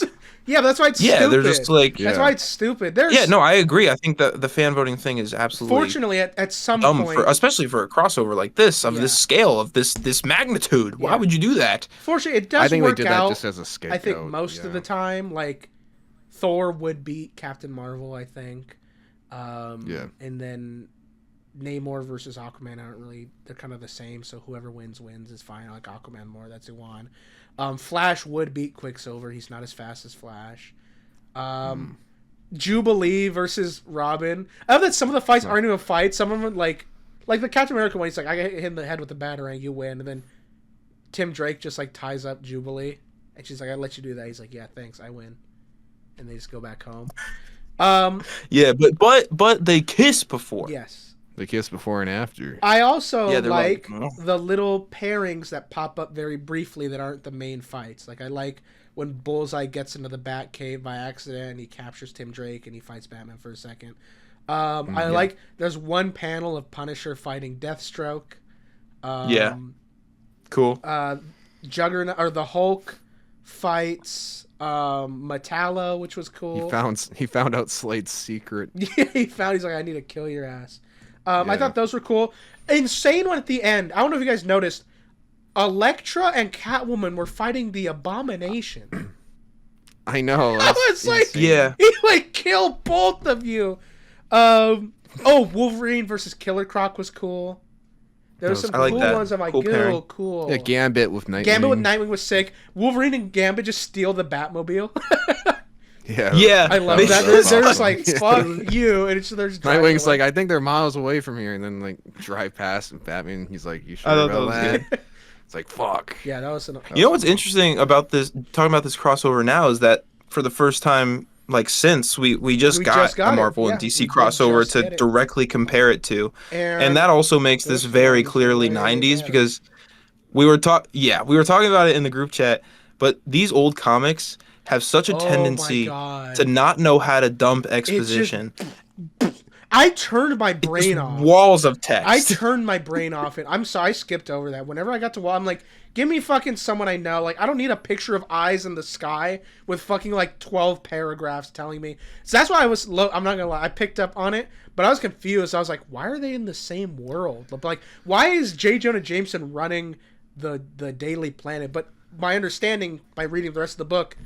Yeah, but that's why it's stupid. Yeah, they're just like That's why it's stupid. There's yeah, no, I agree. I think that the fan voting thing is absolutely fortunately at some dumb point, especially for a crossover like this of this scale of this magnitude. Why would you do that? fortunately it does I think work they did out. that just as a scapegoat. I think most of the time, like Thor would beat Captain Marvel. I think. And then Namor versus Aquaman aren't really. They're kind of the same. So whoever wins is fine. I like Aquaman more. That's who won. Flash would beat Quicksilver. He's not as fast as Flash. Jubilee versus Robin. I know that some of the fights aren't even fights. Some of them like the Captain America one. He's like, I get hit in the head with a batarang, you win. And then Tim Drake just like ties up Jubilee, and she's like, I let you do that. He's like, yeah, thanks, I win. And they just go back home. Yeah, but they kiss before. Yes. They kiss before and after. I also Yeah, they're like like, the little pairings that pop up very briefly that aren't the main fights. Like I like when Bullseye gets into the Batcave by accident and he captures Tim Drake and he fights Batman for a second. I like there's one panel of Punisher fighting Deathstroke. Yeah. Cool. Juggernaut or the Hulk fights Metallo, which was cool. He found out Slade's secret. Yeah, he's like, I need to kill your ass. I thought those were cool. Insane one at the end. I don't know if you guys noticed. Elektra and Catwoman were fighting the Abomination. I know. I was like, yeah. he like killed both of you. Wolverine versus Killer Croc was cool. There were some cool ones. I'm like, cool. Yeah, Gambit with Nightwing. Gambit with Nightwing was sick. Wolverine and Gambit just steal the Batmobile. Yeah, I love that. They're just like, fuck you, and they're just Nightwing's like, I think they're miles away from here, and then like drive past, and Batman, he's like, you sure about that? It's like, fuck. Yeah, that was. You know what's interesting about this? Talking about this crossover now is that for the first time, like since we just got a Marvel and DC crossover to directly compare it to, and that also makes this very clearly 90s because we were talking about it in the group chat, but these old comics have such a tendency to not know how to dump exposition. I turned my Just brain off. walls of I text. turned my brain off, and I'm sorry, I skipped over that. Whenever I got to I'm like, give me fucking someone I know. Like, I don't need a picture of eyes in the sky with fucking like 12 paragraphs telling me. So that's why I was I'm not gonna lie, I picked up on it, but I was confused. I was like, why are they in the same world? Like, why is J. Jonah Jameson running the Daily Planet? But my understanding by reading the rest of the book,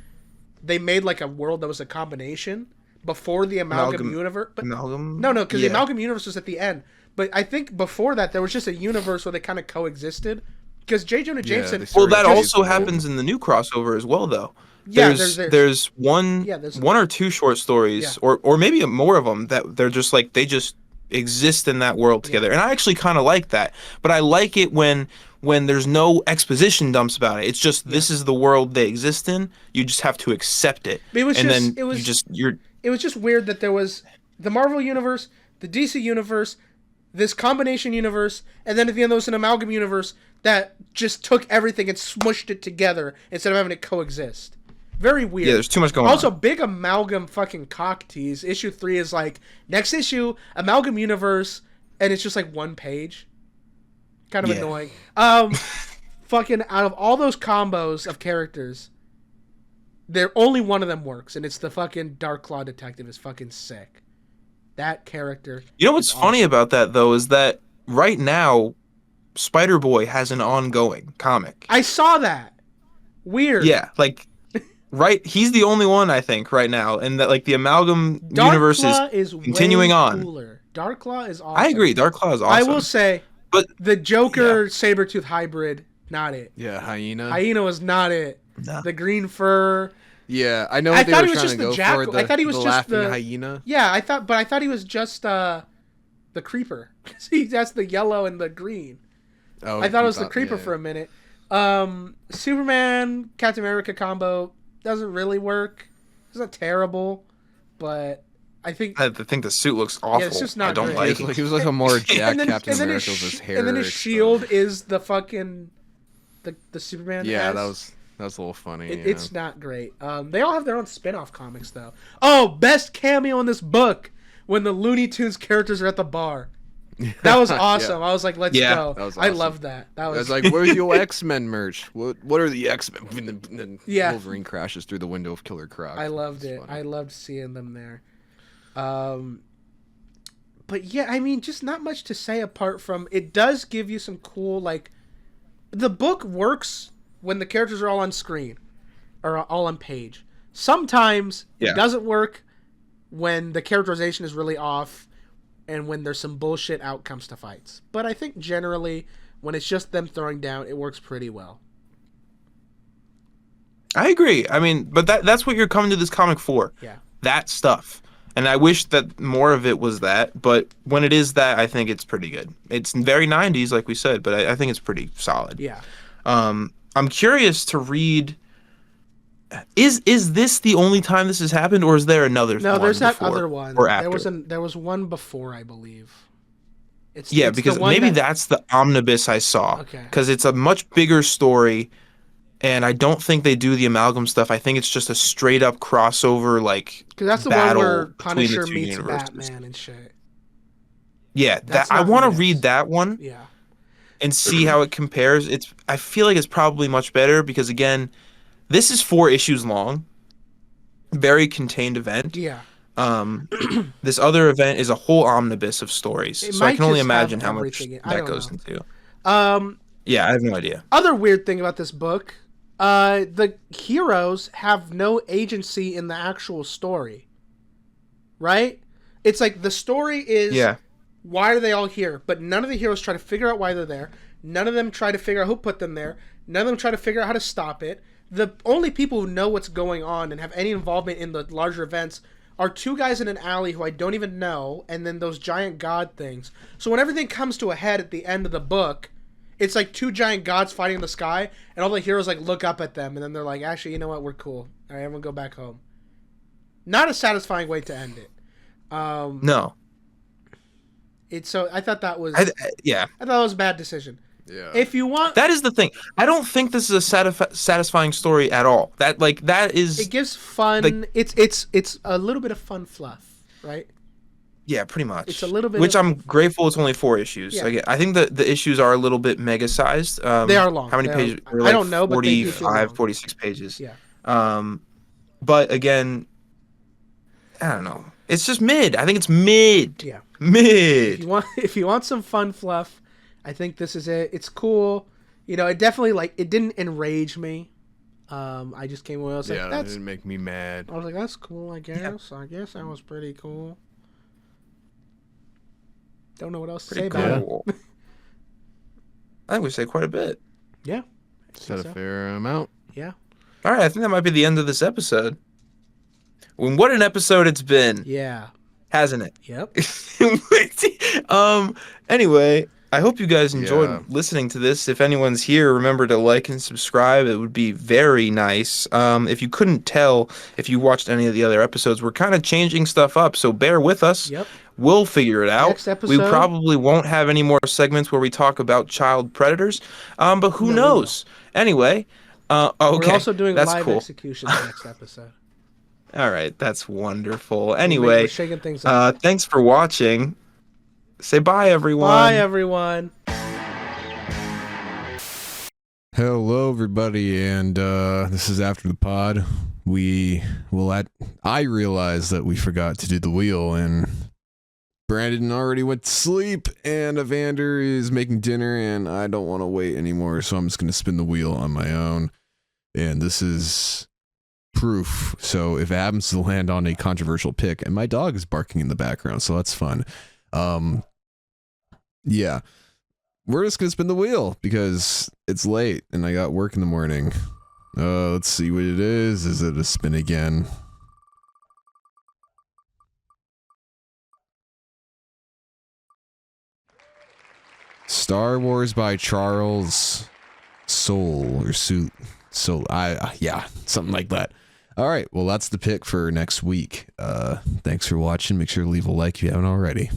they made like a world that was a combination before the amalgam universe. But Amalgam? no, because the amalgam universe was at the end. But I think before that, there was just a universe where they kind of coexisted. Because J. Jonah Jameson... Well, that also happens in the new crossover as well, though. Yeah, there's one or two short stories, or maybe more of them, that they're just like, they just exist in that world together. And I actually kind of like that. But I like it when there's no exposition dumps about it. It's just, this is the world they exist in. You just have to accept it. It was just weird that there was the Marvel universe, the DC universe, this combination universe, and then at the end there was an amalgam universe that just took everything and smushed it together instead of having it coexist. Very weird. Yeah, there's too much going on. Also, big amalgam fucking cock tease. Issue 3 is like, next issue, amalgam universe, and it's just like one page. Kind of annoying. Fucking out of all those combos of characters, only one of them works, and it's the fucking Dark Claw detective is fucking sick. That character. You know what's funny about that, though, is that right now, Spider-Boy has an ongoing comic. I saw that. Weird. Yeah, like, right, he's the only one, I think, right now, and that, like, the amalgam universe is continuing on. Cooler. Dark Claw is awesome. I agree, Dark Claw is awesome. I will say, but the Joker Sabretooth hybrid, not it. Yeah, Hyena. Hyena was not it. No. The green fur... Yeah, I know what they were trying to go for. I thought he was the just laughing hyena. Yeah, I thought he was just the creeper. See, that's the yellow and the green. Oh, I thought it was the creeper for a minute. Superman Captain America combo doesn't really work. It's not terrible, but I think the suit looks awful. Yeah, it's just not I don't great. like it. He was like a more Jack Captain America with his hair. And then his shield is the fucking the Superman. Yeah, that was a little funny. It's not great. They all have their own spin-off comics, though. Oh, best cameo in this book when the Looney Tunes characters are at the bar. That was awesome. I was like, let's go. That was awesome. I loved that. That was like, where's your X-Men merch? What are the X-Men? And then Wolverine crashes through the window of Killer Croc. I loved it. Funny. I loved seeing them there. But yeah, I mean, just not much to say apart from it does give you some cool, like, the book works when the characters are all on screen or all on page. Sometimes it doesn't work when the characterization is really off and when there's some bullshit outcomes to fights. But I think generally when it's just them throwing down, it works pretty well. I agree. I mean, but that's what you're coming to this comic for. Yeah. That stuff. And I wish that more of it was that, but when it is that, I think it's pretty good. It's very 90s, like we said, but I think it's pretty solid. Yeah. I'm curious to read. Is this the only time this has happened, or is there another one? No, there's that other one. Or after? There was one before, I believe. It's because maybe that's the omnibus I saw. Okay. Because it's a much bigger story, and I don't think they do the amalgam stuff. I think it's just a straight up crossover, like, because that's the one where Punisher meets Batman and shit. Yeah, I want to read that one. Yeah. And see how it compares. I feel like it's probably much better because, again, this is 4 issues long. Very contained event. Yeah. This other event is a whole omnibus of stories. So I can only imagine how much that goes into. Yeah, I have no idea. Other weird thing about this book, the heroes have no agency in the actual story. Right? It's like the story is why are they all here? But none of the heroes try to figure out why they're there. None of them try to figure out who put them there. None of them try to figure out how to stop it. The only people who know what's going on and have any involvement in the larger events are 2 guys in an alley who I don't even know, and then those giant god things. So when everything comes to a head at the end of the book, it's like 2 giant gods fighting in the sky, and all the heroes like look up at them, and then they're like, actually, you know what, we're cool. All right, everyone go back home. Not a satisfying way to end it. No. So I thought that was I thought that was a bad decision. Yeah. If you want, that is the thing. I don't think this is a satisfying story at all. That is. It gives fun. It's a little bit of fun fluff, right? Yeah, pretty much. It's a little bit Which of, I'm grateful it's only 4 issues. Yeah. I think the issues are a little bit mega sized. They are long. How many They pages? are, They're I like don't know, but they do feel 45, long. 46 pages. Yeah. But again, I don't know. It's just mid. I think it's mid. Yeah. Mid. If you want some fun fluff, I think this is it. It's cool. You know, it definitely it didn't enrage me. I just came away. I was like, That didn't make me mad. I was like, that's cool. I guess. I guess that was pretty cool. Don't know what else to say Pretty about cool. I think we say quite a bit. it. Yeah. Said a fair amount. Yeah. All right, I think that might be the end of this episode. Well, what an episode it's been, Yeah. hasn't it? Yep. Anyway, I hope you guys enjoyed Yeah. listening to this. If anyone's here, remember to like and subscribe. It would be very nice. If you couldn't tell, if you watched any of the other episodes, we're kind of changing stuff up, so bear with us. Yep. We'll figure it out. Next We episode- probably won't have any more segments where we talk about child predators, but who No, we knows? Anyway, okay, We're also doing that's live cool. executions next episode. All right, that's wonderful. We're Anyway, shaking things up. thanks for watching. Say bye, everyone. Bye, everyone. Hello, everybody, and this is after the pod. I realized that we forgot to do the wheel, and Brandon already went to sleep, and Evander is making dinner, and I don't want to wait anymore, so I'm just going to spin the wheel on my own. And this is proof. So if it happens to land on a controversial pick, and my dog is barking in the background, so that's fun. Yeah. We're just going to spin the wheel because it's late and I got work in the morning. Let's see what it is. Is it a spin again? Star Wars by Charles Soule or Soule. Yeah, something like that. All right, well, that's the pick for next week. Thanks for watching. Make sure to leave a like if you haven't already.